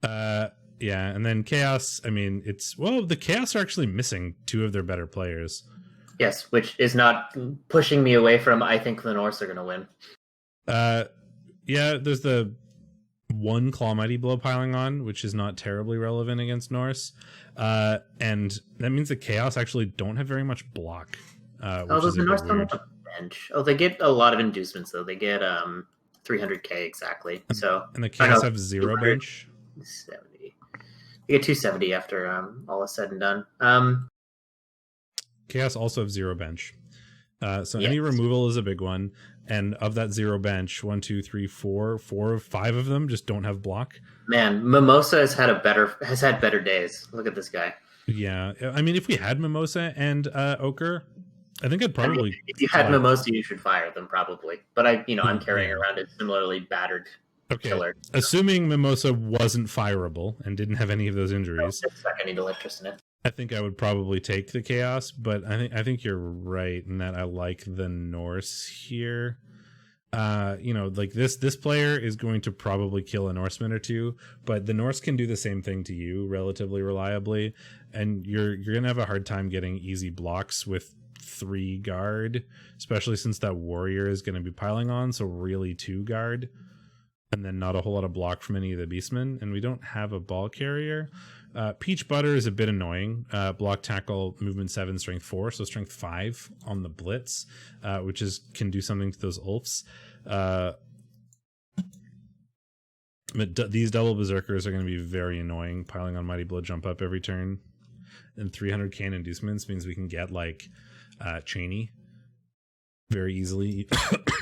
Yeah, and then Chaos. I mean, the Chaos are actually missing two of their better players. Yes, which is not pushing me away from. I think the Norse are going to win. Yeah, there's the one Claw Mighty Blow piling on, which is not terribly relevant against Norse. And that means the Chaos actually don't have very much block. Does the Norse don't have a bench? Oh, they get a lot of inducements though. They get 300k exactly. So and the Chaos have 0 bench. 70. You get 270 after all is said and done. Chaos also have 0 bench. So any removal is a big one. And of that 0 bench, 1, 2, 3, 4 or 5 of them just don't have block. Man, Mimosa has had better days. Look at this guy. Yeah, I mean, if we had Mimosa and Ochre, I think I'd probably. If you had Mimosa, you should fire them probably. But I'm carrying around a similarly battered killer. Assuming Mimosa wasn't fireable and didn't have any of those injuries, I need electricity in it. I think I would probably take the Chaos, but I think you're right in that I like the Norse here. Like this player is going to probably kill a Norseman or two, but the Norse can do the same thing to you relatively reliably, and you're gonna have a hard time getting easy blocks with 3 guard, especially since that warrior is going to be piling on. So really 2 guard, and then not a whole lot of block from any of the beastmen, and we don't have a ball carrier. Peach Butter is a bit annoying. Block, tackle, movement 7, strength 4, so strength 5 on the blitz, which can do something to those ulfs. These double berserkers are going to be very annoying, piling on Mighty Blow, jump up every turn, and 300k in inducements means we can get like Cheney very easily.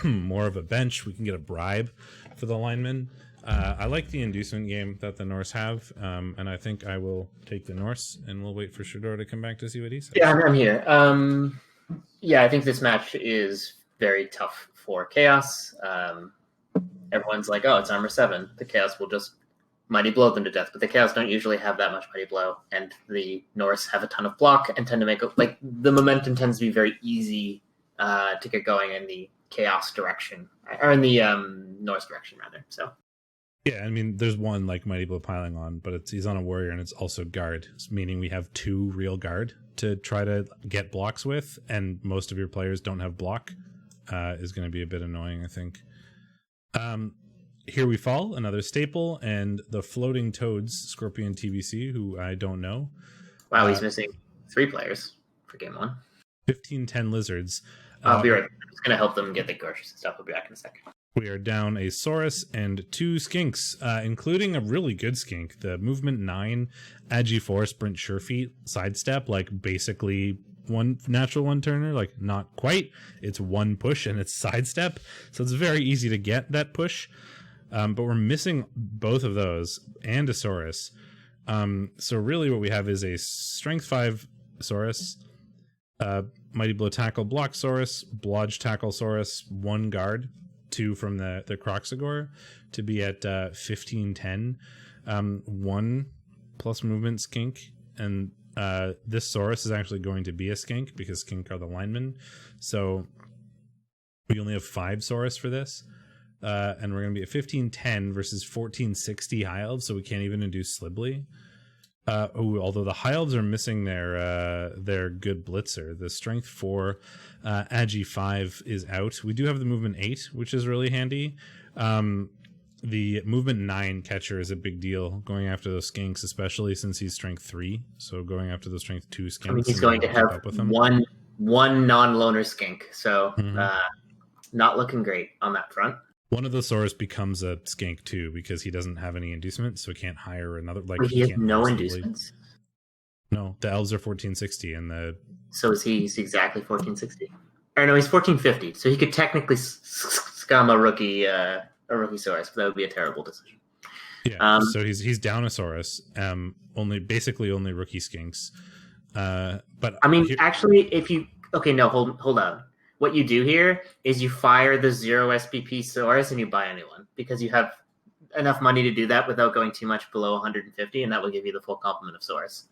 More of a bench. We can get a bribe for the linemen. I like the inducement game that the Norse have, and I think I will take the Norse, and we'll wait for Shadorra to come back to see what he says. Yeah, I'm here. I think this match is very tough for Chaos. Everyone's like, oh, it's armor 7. The Chaos will just Mighty Blow them to death, but the Chaos don't usually have that much Mighty Blow, and the Norse have a ton of block and tend to make the momentum tends to be very easy to get going in the Chaos direction, or in the Norse direction rather. So. Yeah, I mean, there's one like Mighty Blow piling on, but he's on a warrior and it's also guard, meaning we have 2 real guard to try to get blocks with, and most of your players don't have block. Is going to be a bit annoying, I think. Here we fall, another staple, and the Floating Toads, Scorpion TBC, who I don't know. Wow, he's missing 3 players for game 1. 15-10 Lizards. I'll be right back. I'm just going to help them get the Gorsh's and stuff. I'll be back in a second. We are down a Saurus and 2 Skinks, including a really good Skink. The movement 9, Agi 4, Sprint Surefeet, Sidestep, like basically one natural 1-turner, like not quite. It's 1 push and it's Sidestep, so it's very easy to get that push. But we're missing both of those and a Saurus. So really what we have is a Strength 5 Saurus, Mighty Blow Tackle Block Saurus, Blodge Tackle Saurus, 1 guard, 2 from the Croxagore to be at 15-10. 1 plus movement skink, and this Saurus is actually going to be a skink because skink are the linemen. So we only have 5 Saurus for this. And we're going to be at 15-10 versus 14-60 High Elves, so we can't even induce Slibbly. Although the High Elves are missing their good blitzer. The Strength 4 Agi 5 is out. We do have the Movement 8, which is really handy. The Movement 9 catcher is a big deal going after those skinks, especially since he's Strength 3. So going after those Strength 2 skinks. I mean, he's going to have one non-loner skink, so not looking great on that front. One of the Saurus becomes a skink too because he doesn't have any inducements, so he can't hire another. Like he has no inducements. No, the elves are 1460, and the so is he? He's exactly 1460. Or no, he's 1450. So he could technically scum a rookie Saurus, but that would be a terrible decision. Yeah. So he's down a Saurus. Only rookie skinks. But I mean, actually, if you hold on. What you do here is you fire the 0 SPP Saurus and you buy a new one because you have enough money to do that without going too much below 150, and that will give you the full complement of Saurus.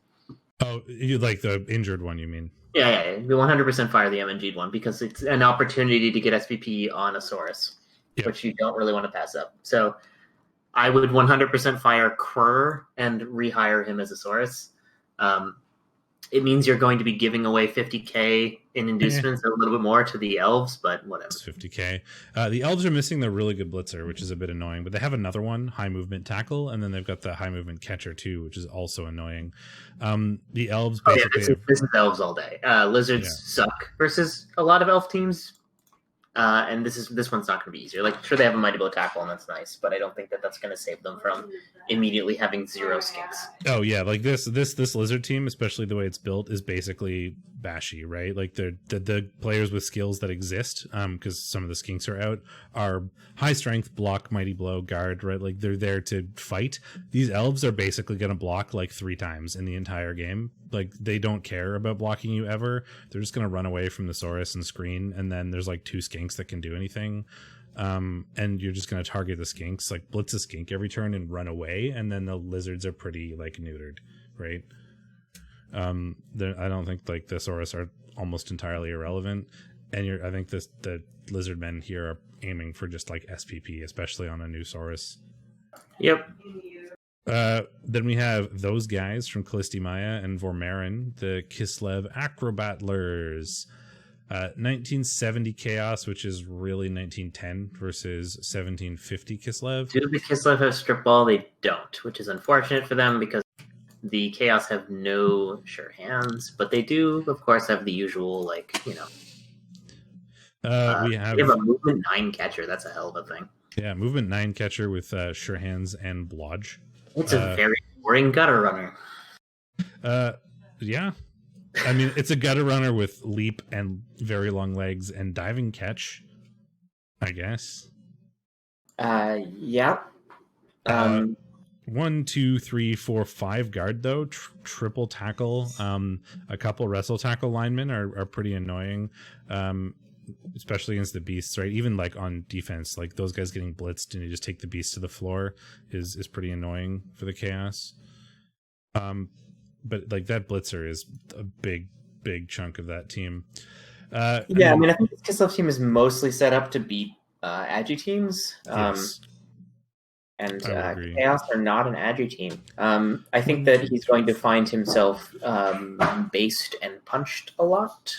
Oh, you like the injured one, you mean? Yeah. You 100% fire the MNG'd one because it's an opportunity to get SPP on a Saurus, which you don't really want to pass up. So I would 100% fire Krur and rehire him as a Saurus. It means you're going to be giving away 50k in inducements, a little bit more to the elves, but whatever. It's 50k. The elves are missing the really good blitzer, which is a bit annoying, but they have another one, high movement tackle, and then they've got the high movement catcher too, which is also annoying. The elves basically this is elves all day. Lizards suck versus a lot of elf teams. And this one's not going to be easier. Like, sure, they have a mighty blow tackle, and that's nice, but I don't think that's going to save them from immediately having 0 skinks. Oh yeah, like this lizard team, especially the way it's built, is basically bashy, right? Like the players with skills that exist, because some of the skinks are out, are high strength, block, mighty blow, guard, right? Like they're there to fight. These elves are basically going to block like 3 times in the entire game. Like they don't care about blocking you ever. They're just going to run away from the Saurus and screen, and then there's like 2 skinks that can do anything. And you're just going to target the skinks, like blitz a skink every turn and run away, and then the lizards are pretty like neutered, right? I don't think like the Saurus are almost entirely irrelevant, and I think the lizard men here are aiming for just like SPP, especially on a new Saurus. Yep. Then we have those guys from Callisti Maya and Vormaren, the Kislev Acrobatlers. 1970 Chaos, which is really 1910 versus 1750 Kislev. Do the Kislev have strip ball? They don't, which is unfortunate for them because the Chaos have no sure hands, but they do, of course, have the usual, like, you know. We have a movement 9 catcher. That's a hell of a thing. Yeah, movement 9 catcher with sure hands and blodge. It's a very boring gutter runner. Yeah. I mean, it's a gutter runner with leap and very long legs and diving catch, I guess. Yeah. 1, 2, 3, 4, 5 guard though. Triple tackle. A couple wrestle tackle linemen are pretty annoying. Especially against the beasts, right? Even like on defense, like those guys getting blitzed and you just take the beast to the floor is pretty annoying for the Chaos. But like that blitzer is a big chunk of that team. I mean, I think this Kislev team is mostly set up to beat Agi teams. Yes. And Chaos are not an Agi team. I think that he's going to find himself based and punched a lot.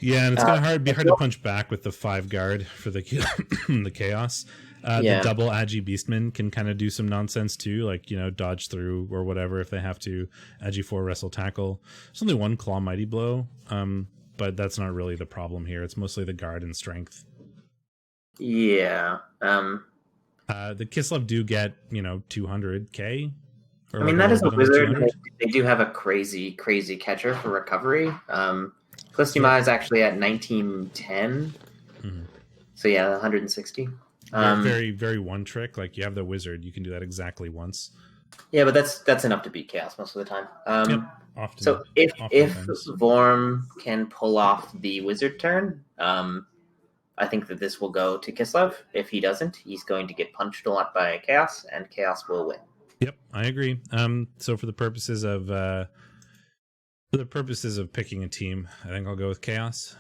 Yeah, and it's going to be hard to punch back with the 5 guard for the the Chaos. The double Agi Beastmen can kind of do some nonsense too, like, you know, dodge through or whatever if they have to. Agi 4 wrestle tackle. There's only 1 claw mighty blow, but that's not really the problem here. It's mostly the guard and strength. Yeah. The Kislev do get, you know, 200k. I mean, that is a wizard. They do have a crazy catcher for recovery. Callisti is actually at 1910. Mm-hmm. So yeah, 160. Very, very one trick. Like you have the wizard, you can do that exactly once. Yeah, but that's enough to beat Chaos most of the time. Often. So if Vorm can pull off the wizard turn, I think that this will go to Kislev. If he doesn't, he's going to get punched a lot by Chaos, and Chaos will win. Yep, I agree. So for the purposes of picking a team, I think I'll go with Chaos.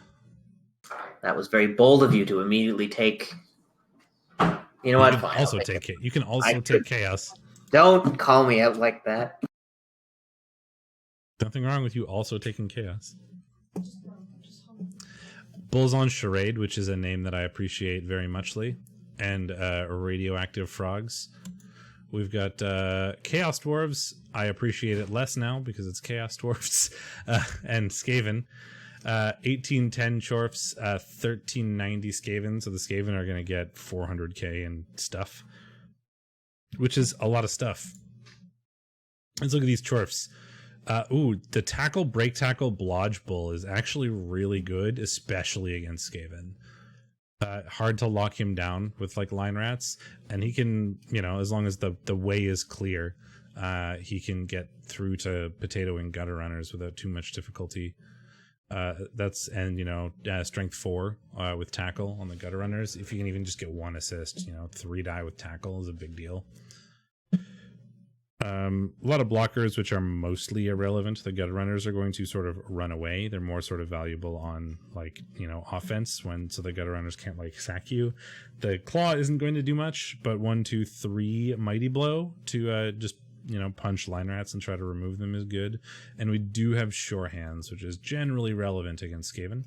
That was very bold of you to immediately take. You know what? Fine. You can also take Chaos. Don't call me out like that. Nothing wrong with you also taking Chaos. Bulls on Charade, which is a name that I appreciate very muchly, and Radioactive Frogs. We've got Chaos Dwarves. I appreciate it less now because it's Chaos Dwarves. And Skaven. 1810 Chorfs, 1390 Skaven. So the Skaven are going to get 400k and stuff, which is a lot of stuff. Let's look at these Chorfs. The tackle, break tackle, blodge bull is actually really good, especially against Skaven. Hard to lock him down with like line rats, and he can, you know, as long as the way is clear, he can get through to potato and gutter runners without too much difficulty. That's and strength 4 with tackle on the gutter runners. If you can even just get 1 assist, 3 die with tackle is a big deal. A lot of blockers, which are mostly irrelevant. The gutter runners are going to sort of run away. They're more sort of valuable on offense so the gutter runners can't sack you. The claw isn't going to do much, but 1, 2, 3 mighty blow to just punch line rats and try to remove them is good. And we do have sure hands, which is generally relevant against Skaven.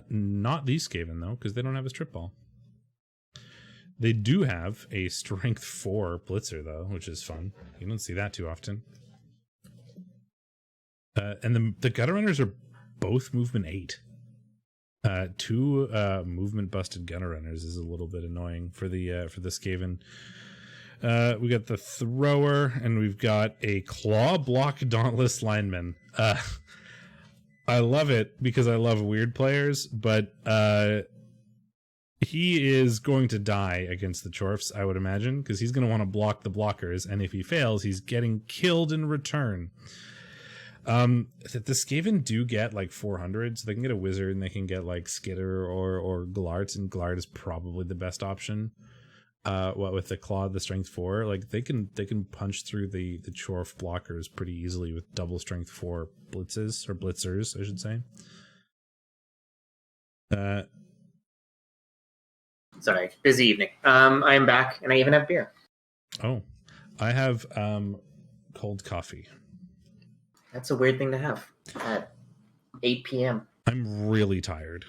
Not these Skaven though, because they don't have a strip ball. They do have a strength 4 blitzer though, which is fun. You don't see that too often. And the gutter runners are both movement 8. 2 movement busted gutter runners is a little bit annoying for the Skaven. We got the thrower, and we've got a claw block dauntless lineman. I love it because I love weird players, but he is going to die against the Chorfs, I would imagine, because he's going to want to block the blockers, and if he fails, he's getting killed in return. The Skaven do get 400, so they can get a wizard, and they can get Skitter or Glart, and Glart is probably the best option. With the claw, the strength 4, they can punch through the Chorf blockers pretty easily with double strength 4 blitzers, I should say. Sorry, busy evening. I am back, and I even have beer. Oh, I have cold coffee. That's a weird thing to have at 8 p.m. I'm really tired.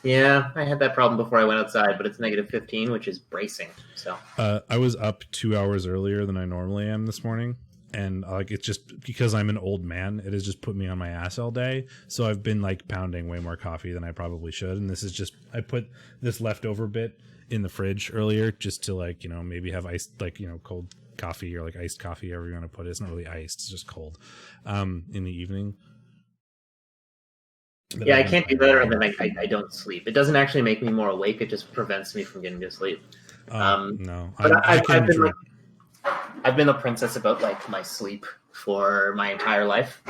Yeah, I had that problem before I went outside, but it's negative 15, which is bracing. So I was up 2 hours earlier than I normally am this morning, and it's just because I'm an old man, it has just put me on my ass all day. So I've been pounding way more coffee than I probably should, and this is just I put this leftover bit in the fridge earlier just to maybe have iced cold coffee or iced coffee, however you want to put it. It's not really iced; it's just cold in the evening. Yeah, I can't do that, or then I don't sleep. It doesn't actually make me more awake; it just prevents me from getting to sleep. No, but I've been a princess about my sleep for my entire life,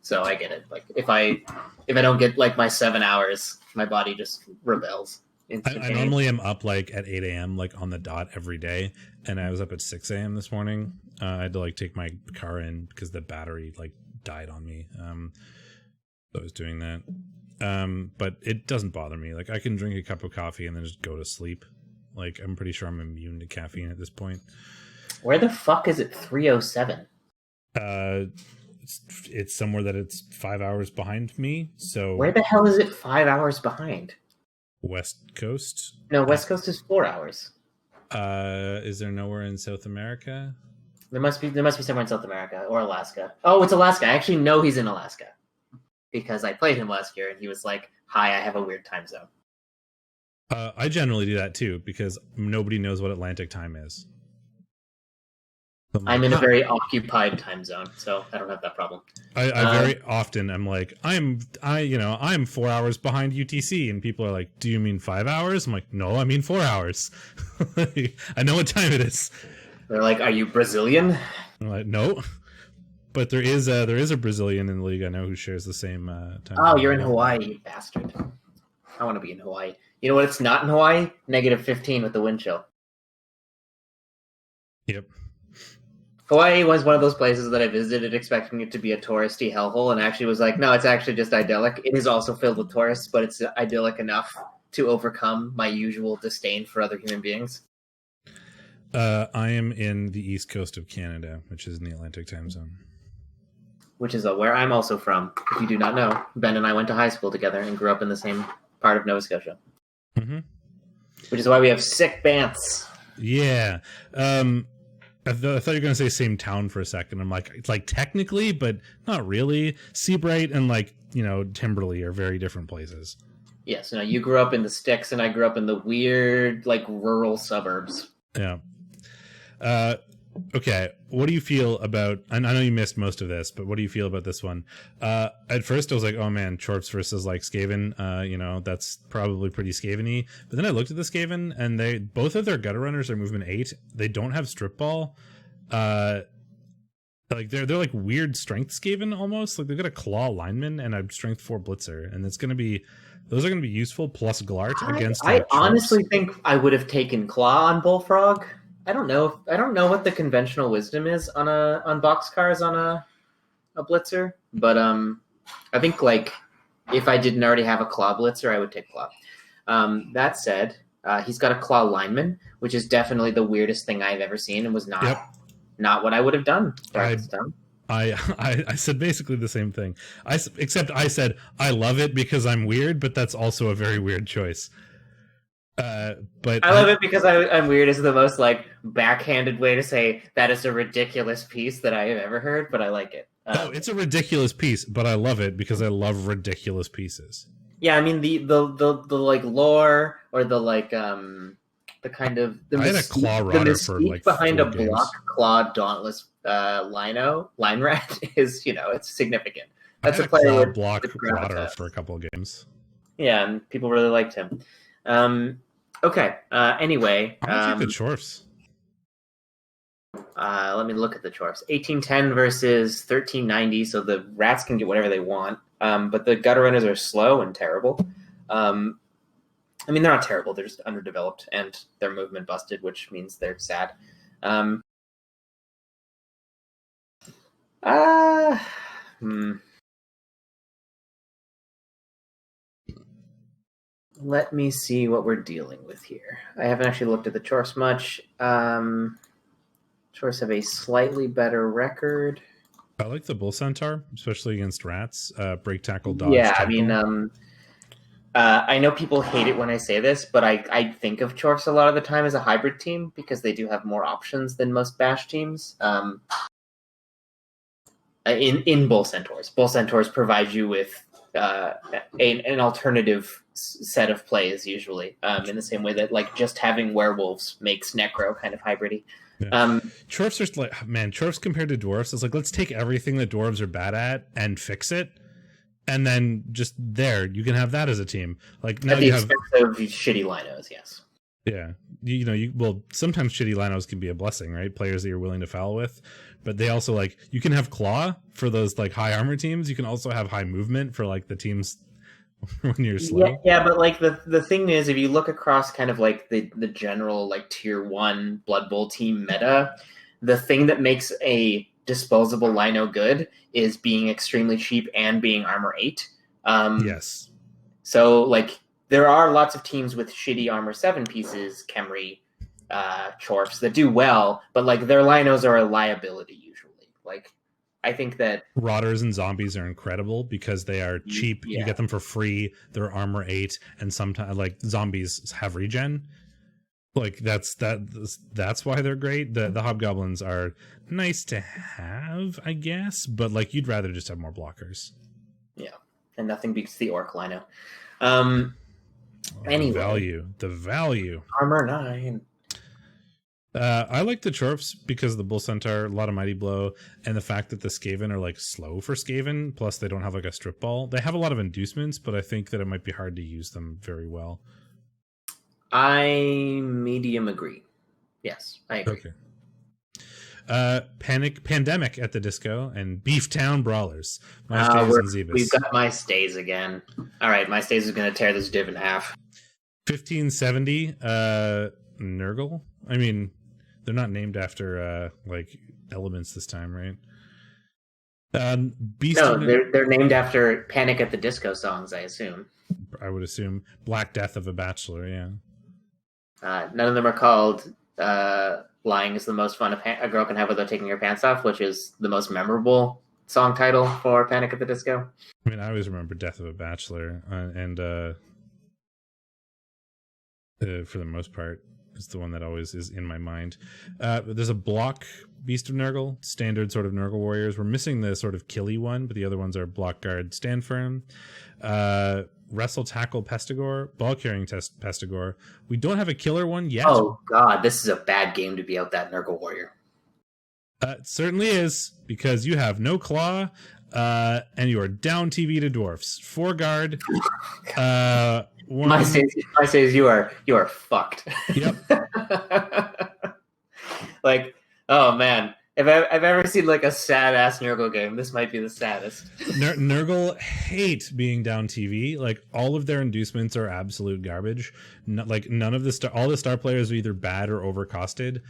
So I get it. If I don't get my 7 hours, my body just rebels. I normally am up at 8 a.m. On the dot every day, and I was up at 6 a.m. this morning. I had to take my car in because the battery died on me. So I was doing that. But it doesn't bother me. I can drink a cup of coffee and then just go to sleep. I'm pretty sure I'm immune to caffeine at this point. Where the fuck is it 3:07? It's somewhere that it's 5 hours behind me. So where the hell is it 5 hours behind? West Coast? No, West Coast is 4 hours. Is there nowhere in South America? There must be somewhere in South America or Alaska. Oh, it's Alaska. I actually know he's in Alaska because I played him last year and he was like, "Hi, I have a weird time zone." I generally do that too because nobody knows what Atlantic time is. I'm in a very occupied time zone, so I don't have that problem. I very often I'm I'm 4 hours behind UTC, and people are like, "Do you mean 5 hours?" I'm like, "No, I mean 4 hours." I know what time it is. They're like, "Are you Brazilian?" I'm like, "No," but there is a Brazilian in the league I know who shares the same time. Oh, you're in Hawaii, you bastard! I want to be in Hawaii. You know what? It's not in Hawaii. Negative 15 with the wind chill. Yep. Hawaii was one of those places that I visited expecting it to be a touristy hellhole, and actually was like, no, it's actually just idyllic. It is also filled with tourists, but it's idyllic enough to overcome my usual disdain for other human beings. I am in the east coast of Canada, which is in the Atlantic time zone. Which is where I'm also from. If you do not know, Ben and I went to high school together and grew up in the same part of Nova Scotia. Mm-hmm. Which is why we have sick bants. Yeah. I thought you were going to say same town for a second. I'm like, it's technically, but not really. Seabright and Timberley are very different places. Yes, you grew up in the sticks and I grew up in the weird, rural suburbs. Yeah. Okay. What do you feel about, I know you missed most of this, but what do you feel about this one? At first I was like, oh man, Chorps versus Skaven, that's probably pretty Skaven-y. But then I looked at the Skaven and both of their gutter runners are movement 8. They don't have strip ball. Like they're like weird strength Skaven almost. Like they've got a claw lineman and a strength 4 blitzer, and those are gonna be useful plus Glart against. I honestly think I would have taken claw on Bullfrog. I don't know what the conventional wisdom is on boxcars on a blitzer, but I think like if I didn't already have a claw blitzer, I would take claw. That said, he's got a claw lineman, which is definitely the weirdest thing I've ever seen, and was not what I would have done. I said basically the same thing. Except I said I love it because I'm weird, but that's also a very weird choice. But I love it because I'm weird is the most like backhanded way to say that is a ridiculous piece that I have ever heard, but I like it. It's a ridiculous piece, but I love it because I love ridiculous pieces. Yeah, I mean the like lore or the like the kind of the I had a claw rodder for like behind a games. block claw dauntless line rat is it's significant. That's a player claw block rodder for a couple of games. Yeah, and people really liked him. Okay. Anyway, I think the Chorfs. Let me look at the Chorfs. 1810 versus 1390. So the rats can get whatever they want, but the gutter runners are slow and terrible. I mean, they're not terrible. They're just underdeveloped and their movement busted, which means they're sad. Let me see what we're dealing with here. I haven't actually looked at the Chorfs much. Chorfs have a slightly better record. I like the Bull Centaur, especially against rats. Break, tackle, dodge. Yeah, tackle. I mean, I know people hate it when I say this, but I think of Chorfs a lot of the time as a hybrid team because they do have more options than most Bash teams. In Bull Centaurs. Bull Centaurs provide you with an alternative set of plays usually, in the same way that like just having werewolves makes Necro kind of hybridy. Yeah. Chorfs are like, Chorfs compared to dwarves is like, let's take everything that dwarves are bad at and fix it, and then just you can have that as a team. Like now at the expense of shitty linos, yes. Yeah, well, sometimes shitty linos can be a blessing, right? Players that you're willing to foul with, but they also like you can have claw for those like high armor teams. You can also have high movement for like the teams when you're slow. Yeah, but like the thing is, if you look across kind of like the general like tier 1 Blood Bowl team meta, the thing that makes a disposable lino good is being extremely cheap and being armor 8. Yes. So like there are lots of teams with shitty armor 7 pieces, Khemri, Chorfs that do well, but like their linos are a liability usually. Like I think that Rotters and zombies are incredible because they are cheap. Yeah. You get them for free. They're armor 8, and sometimes like zombies have regen. Like that's why they're great. The hobgoblins are nice to have, I guess, but like you'd rather just have more blockers. Yeah, and nothing beats the orc lino. Anyway, the value. Armor 9. I like the Chorfs because of the Bull Centaur, a lot of Mighty Blow, and the fact that the Skaven are like slow for Skaven, plus they don't have like a strip ball. They have a lot of inducements, but I think that it might be hard to use them very well. I medium agree. Yes, I agree. Okay. Pandemic at the Disco and Beef Town Brawlers. My Stays and Zebus. We've got My Stays again. All right, My Stays is going to tear this div in half. 1570 Nurgle. I mean, they're not named after like elements this time, right? They're named after Panic at the Disco songs, I assume. I would assume Black Death of a Bachelor, yeah. None of them are called Lying is the most fun a girl can have without taking her pants off, which is the most memorable song title for Panic at the Disco. I mean, I always remember Death of a Bachelor, and for the most part, is the one that always is in my mind. There's a block Beast of Nurgle, standard sort of Nurgle warriors. We're missing the sort of killy one, but the other ones are block guard, stand firm, wrestle tackle Pestigore, ball carrying Pestigore. We don't have a killer one yet. Oh god, this is a bad game to be out that Nurgle warrior. It certainly is, because you have no claw, and you are down TV to dwarfs. 4 guard. My says you are fucked. Yep. Like, oh man, If I've ever seen like a sad ass Nurgle game, this might be the saddest. Nurgle hate being down TV. Like all of their inducements are absolute garbage. Like none of all the star players are either bad or overcosted.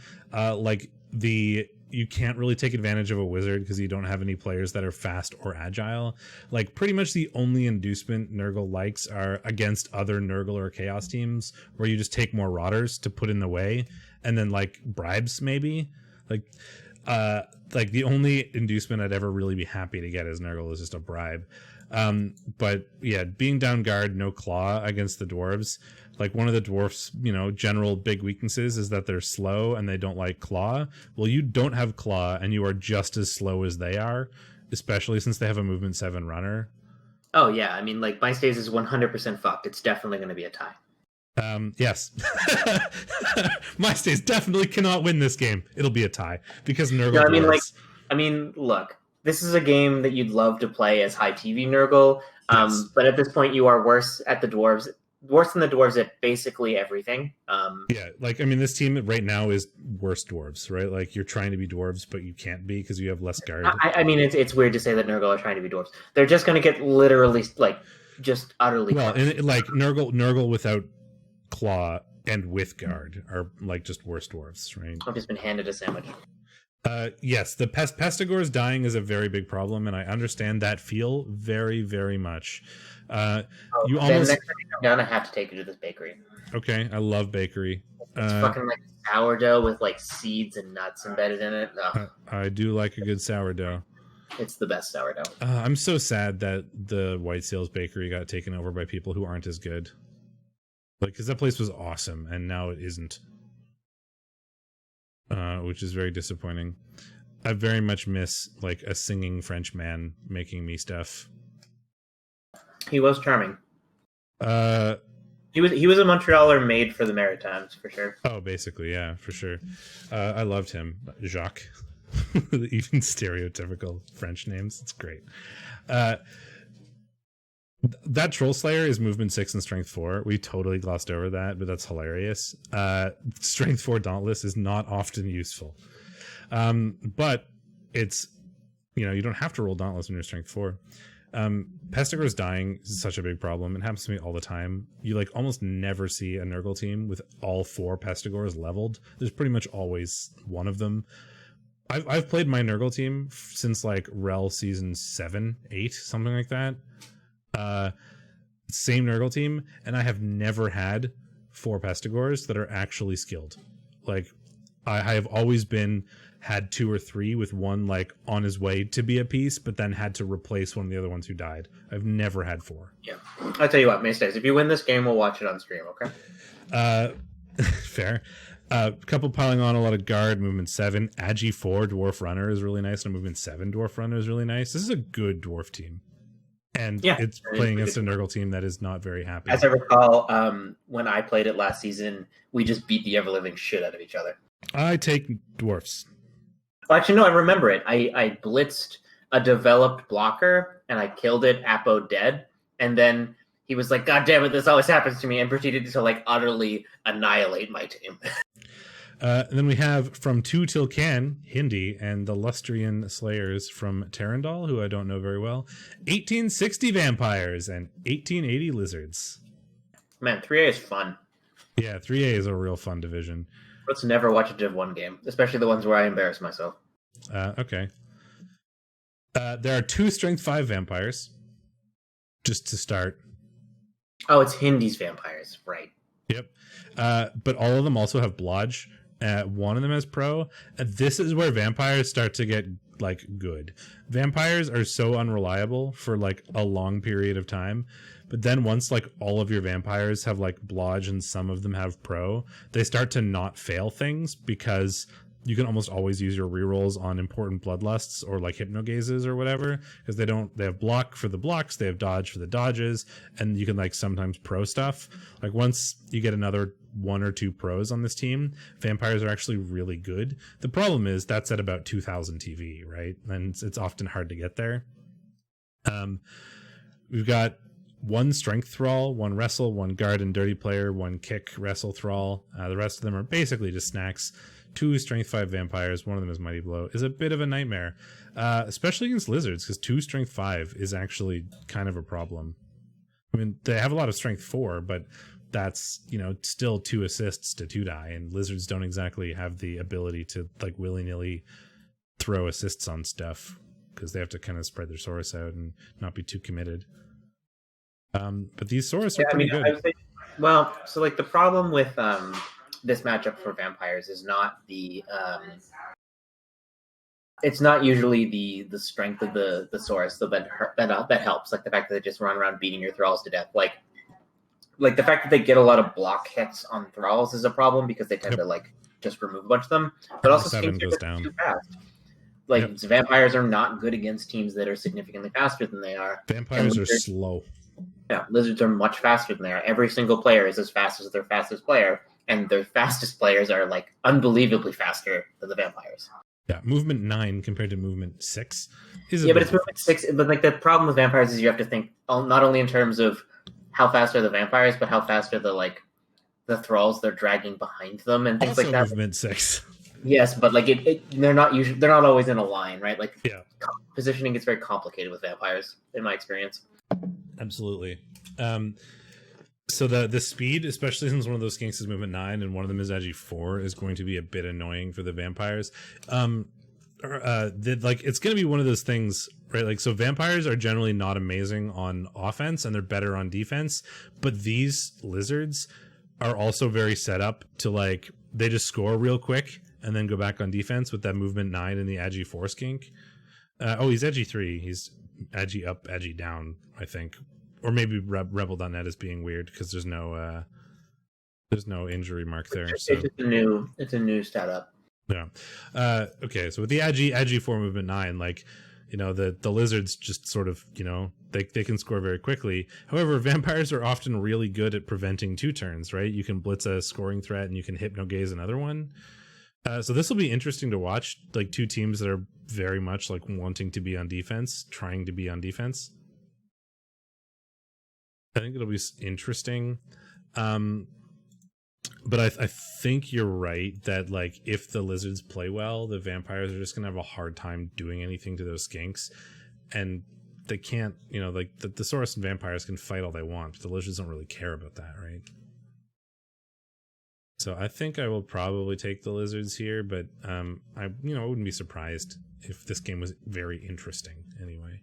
You can't really take advantage of a wizard because you don't have any players that are fast or agile. Like pretty much the only inducement Nurgle likes are against other Nurgle or Chaos teams, where you just take more Rotters to put in the way, and then like bribes maybe. Like the only inducement I'd ever really be happy to get as Nurgle is just a bribe. But yeah, being down guard, no claw against the dwarves. Like one of the dwarfs, general big weaknesses is that they're slow and they don't like claw. Well, you don't have claw and you are just as slow as they are, especially since they have a movement 7 runner. Oh yeah, I mean, like my stays is 100% fucked. It's definitely going to be a tie. Yes. My stays definitely cannot win this game. It'll be a tie because Nurgle. Look, this is a game that you'd love to play as high TV Nurgle. Yes. But at this point, you are worse than the dwarves at basically everything. This team right now is worse dwarves, right? Like you're trying to be dwarves, but you can't be because you have less guard. It's weird to say that Nurgle are trying to be dwarves. They're just going to get literally just utterly. Well, and Nurgle without claw and with guard are like just worse dwarves, right? I've just been handed a sandwich. Yes, the Pestigors dying is a very big problem, and I understand that feel very, very much. Next time you come down, I have to take you to this bakery. Okay, I love bakery. It's fucking like sourdough with like seeds and nuts embedded in it. I do like a good sourdough. It's the best sourdough. I'm so sad that the White Sails bakery got taken over by people who aren't as good. Like, because that place was awesome, and now it isn't. Which is very disappointing. I very much miss like a singing French man making me stuff. He was charming. He was a Montrealer made for the Maritimes for sure. Oh, basically, yeah, for sure. I loved him, Jacques. Even stereotypical French names, it's great. That Troll Slayer is movement 6 and strength 4. We totally glossed over that, but that's hilarious. Strength 4 Dauntless is not often useful. But it's, you don't have to roll Dauntless when you're strength 4. Pestigors dying is such a big problem. It happens to me all the time. You like almost never see a Nurgle team with all 4 Pestigors leveled. There's pretty much always one of them. I've played my Nurgle team since like REL season 7, 8, something like that. Same Nurgle team, and I have never had 4 Pestigors that are actually skilled. Like I have always had 2 or 3 with one like on his way to be a piece, but then had to replace one of the other ones who died. I've never had 4. Yeah, I'll tell you what, Maystays, if you win this game, we'll watch it on stream. Okay. Fair. A couple piling on, a lot of guard. Movement 7 Agi 4 Dwarf Runner is really nice, and a movement 7 Dwarf Runner is really nice. This is a good dwarf team. And it's playing against a Nurgle team that is not very happy. As I recall, when I played it last season, we just beat the ever-living shit out of each other. I take dwarfs. Well, actually, no, I remember it. I blitzed a developed blocker, and I killed it, Apo dead. And then he was like, God damn it, this always happens to me, and proceeded to like utterly annihilate my team. And then we have from 2 till Can, Hindi, and the Lustrian Slayers from Terrandal, who I don't know very well. 1860 Vampires and 1880 Lizards. Man, 3A is fun. Yeah, 3A is a real fun division. Let's never watch a Div 1 game, especially the ones where I embarrass myself. Okay. There are 2 Strength 5 Vampires, just to start. Oh, it's Hindi's Vampires, right. Yep. But all of them also have Blodge. One of them has Pro. This is where Vampires start to get like good. Vampires are so unreliable for like a long period of time, but then once like all of your Vampires have like Blodge and some of them have Pro, they start to not fail things because you can almost always use your rerolls on important bloodlusts or like hypnogazes or whatever, because they have block for the blocks, they have dodge for the dodges, and you can like sometimes pro stuff. Like once you get another 1 or 2 pros on this team, Vampires are actually really good. The problem is that's at about 2000 TV, right? And it's often hard to get there. We've got 1 Strength Thrall, 1 Wrestle, 1 Guard and Dirty Player, 1 Kick, Wrestle, Thrall. The rest of them are basically just snacks. 2 strength 5 vampires, one of them is mighty blow, is a bit of a nightmare, especially against lizards, because 2 strength 5 is actually kind of a problem. I mean, they have a lot of strength 4, but that's, still 2 assists to 2 die, and lizards don't exactly have the ability to like willy-nilly throw assists on stuff, because they have to kind of spread their Saurus out and not be too committed. But these Saurus are pretty good. So like the problem with this matchup for vampires is not it's not usually the strength of the Saurus that helps, like the fact that they just run around beating your thralls to death. Like the fact that they get a lot of block hits on thralls is a problem, because they tend to like just remove a bunch of them. But also 7 goes down too fast. Like vampires are not good against teams that are significantly faster than they are. Vampires are slow. Yeah, lizards are much faster than they are. Every single player is as fast as their fastest player, and their fastest players are like unbelievably faster than the vampires. Yeah, movement 9 compared to movement 6 is but it's movement 6. But like the problem with vampires is you have to think not only in terms of how fast are the vampires, but how fast are the thralls they're dragging behind them and things also like that. Movement 6. Yes, but like they're not always in a line, right? Like positioning gets very complicated with vampires, in my experience. Absolutely. So the speed, especially since one of those skinks is movement 9 and one of them is agi 4, is going to be a bit annoying for the vampires. It's going to be one of those things, right? Like, so vampires are generally not amazing on offense and they're better on defense, but these lizards are also very set up to like, they just score real quick and then go back on defense with that movement 9 and the agi 4 skink. He's agi 3. He's agi up, agi down, I think. Or maybe REBBL.net is being weird because there's no injury mark there. So it's a new stat up. Yeah. Okay. So with the agi 4 movement 9, like, the lizards just sort of, they can score very quickly. However, vampires are often really good at preventing 2 turns, right? You can blitz a scoring threat and you can hypnogaze another one. So this will be interesting to watch, like 2 teams that are very much like wanting to be on defense, trying to be on defense. I think it'll be interesting. But I think you're right that like if the lizards play well, the vampires are just going to have a hard time doing anything to those skinks. And they can't, like the Saurus and vampires can fight all they want, but the lizards don't really care about that, right? So I think I will probably take the lizards here, but I wouldn't be surprised if this game was very interesting anyway.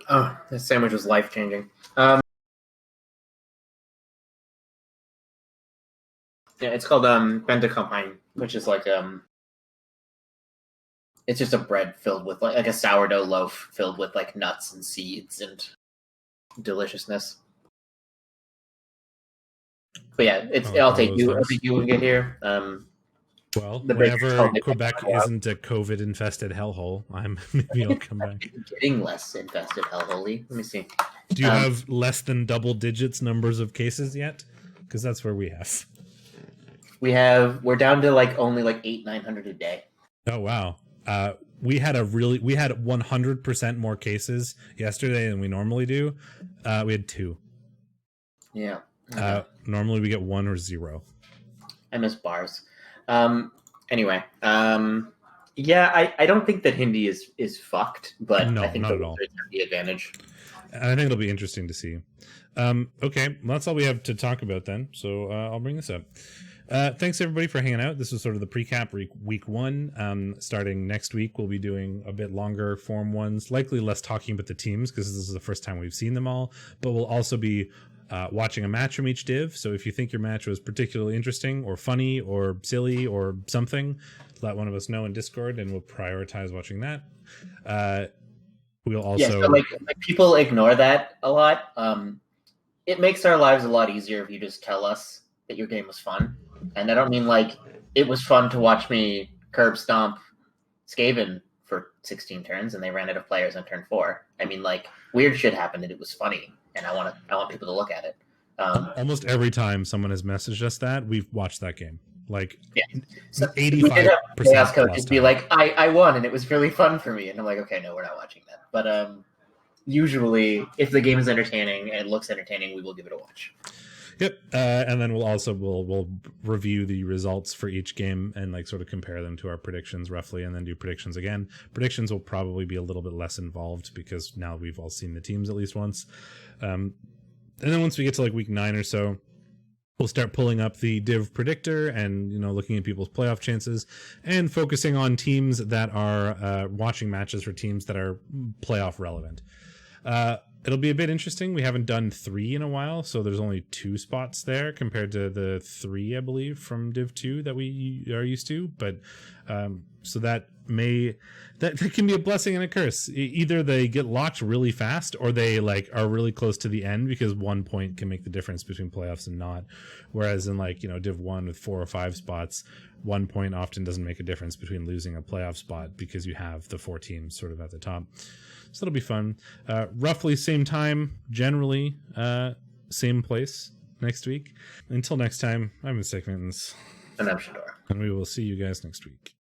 Oh, this sandwich was life-changing. Yeah, it's called benta campagne, which is like it's just a bread filled with like a sourdough loaf filled with like nuts and seeds and deliciousness. But yeah, I'll take you when we get here. Well, whenever Quebec isn't a COVID-infested hellhole, maybe I'll come back. Getting less infested hellhole. Let me see. Do you have less than double digits numbers of cases yet? Because that's where we have. We're down to like only like 800-900 a day. Oh wow. We had 100% more cases yesterday than we normally do. We had 2. Yeah. Normally we get 1 or 0. I miss bars. Anyway, I don't think that Hindi is fucked, but no, I think not at all. The advantage. And I think it'll be interesting to see. Okay, well, that's all we have to talk about then. So I'll bring this up. Thanks everybody for hanging out. This was sort of the pre-cap week 1. Starting next week, we'll be doing a bit longer form ones, likely less talking about the teams because this is the first time we've seen them all. But we'll also be watching a match from each div. So if you think your match was particularly interesting or funny or silly or something, let one of us know in Discord and we'll prioritize watching that. We'll also... so like people ignore that a lot. It makes our lives a lot easier if you just tell us that your game was fun. And I don't mean like it was fun to watch me curb stomp Skaven for 16 turns and they ran out of players on turn 4. I mean like weird shit happened and it was funny. And I want people to look at it. Almost every time someone has messaged us that, we've watched that game. Like, so 85%. Chaos Coach just be like, I won, and it was really fun for me. And I'm like, okay, no, we're not watching that. But usually, if the game is entertaining and it looks entertaining, we will give it a watch. Yep, and then we'll review the results for each game and like sort of compare them to our predictions roughly, and then do predictions again. Predictions will probably be a little bit less involved because now we've all seen the teams at least once. And then once we get to like week 9 or so, we'll start pulling up the Div Predictor and, looking at people's playoff chances and focusing on teams that are watching matches for teams that are playoff relevant. It'll be a bit interesting. We haven't done 3 in a while, so there's only 2 spots there compared to the 3, I believe, from Div 2 that we are used to. But so that can be a blessing and a curse. Either they get locked really fast, or they like are really close to the end, because 1 point can make the difference between playoffs and not. Whereas in like Div 1 with 4 or 5 spots, 1 point often doesn't make a difference between losing a playoff spot because you have the 4 teams sort of at the top. So that'll be fun. Roughly same time, generally same place next week. Until next time, I'm the Steakmittens. And I'm Shadorra. And we will see you guys next week.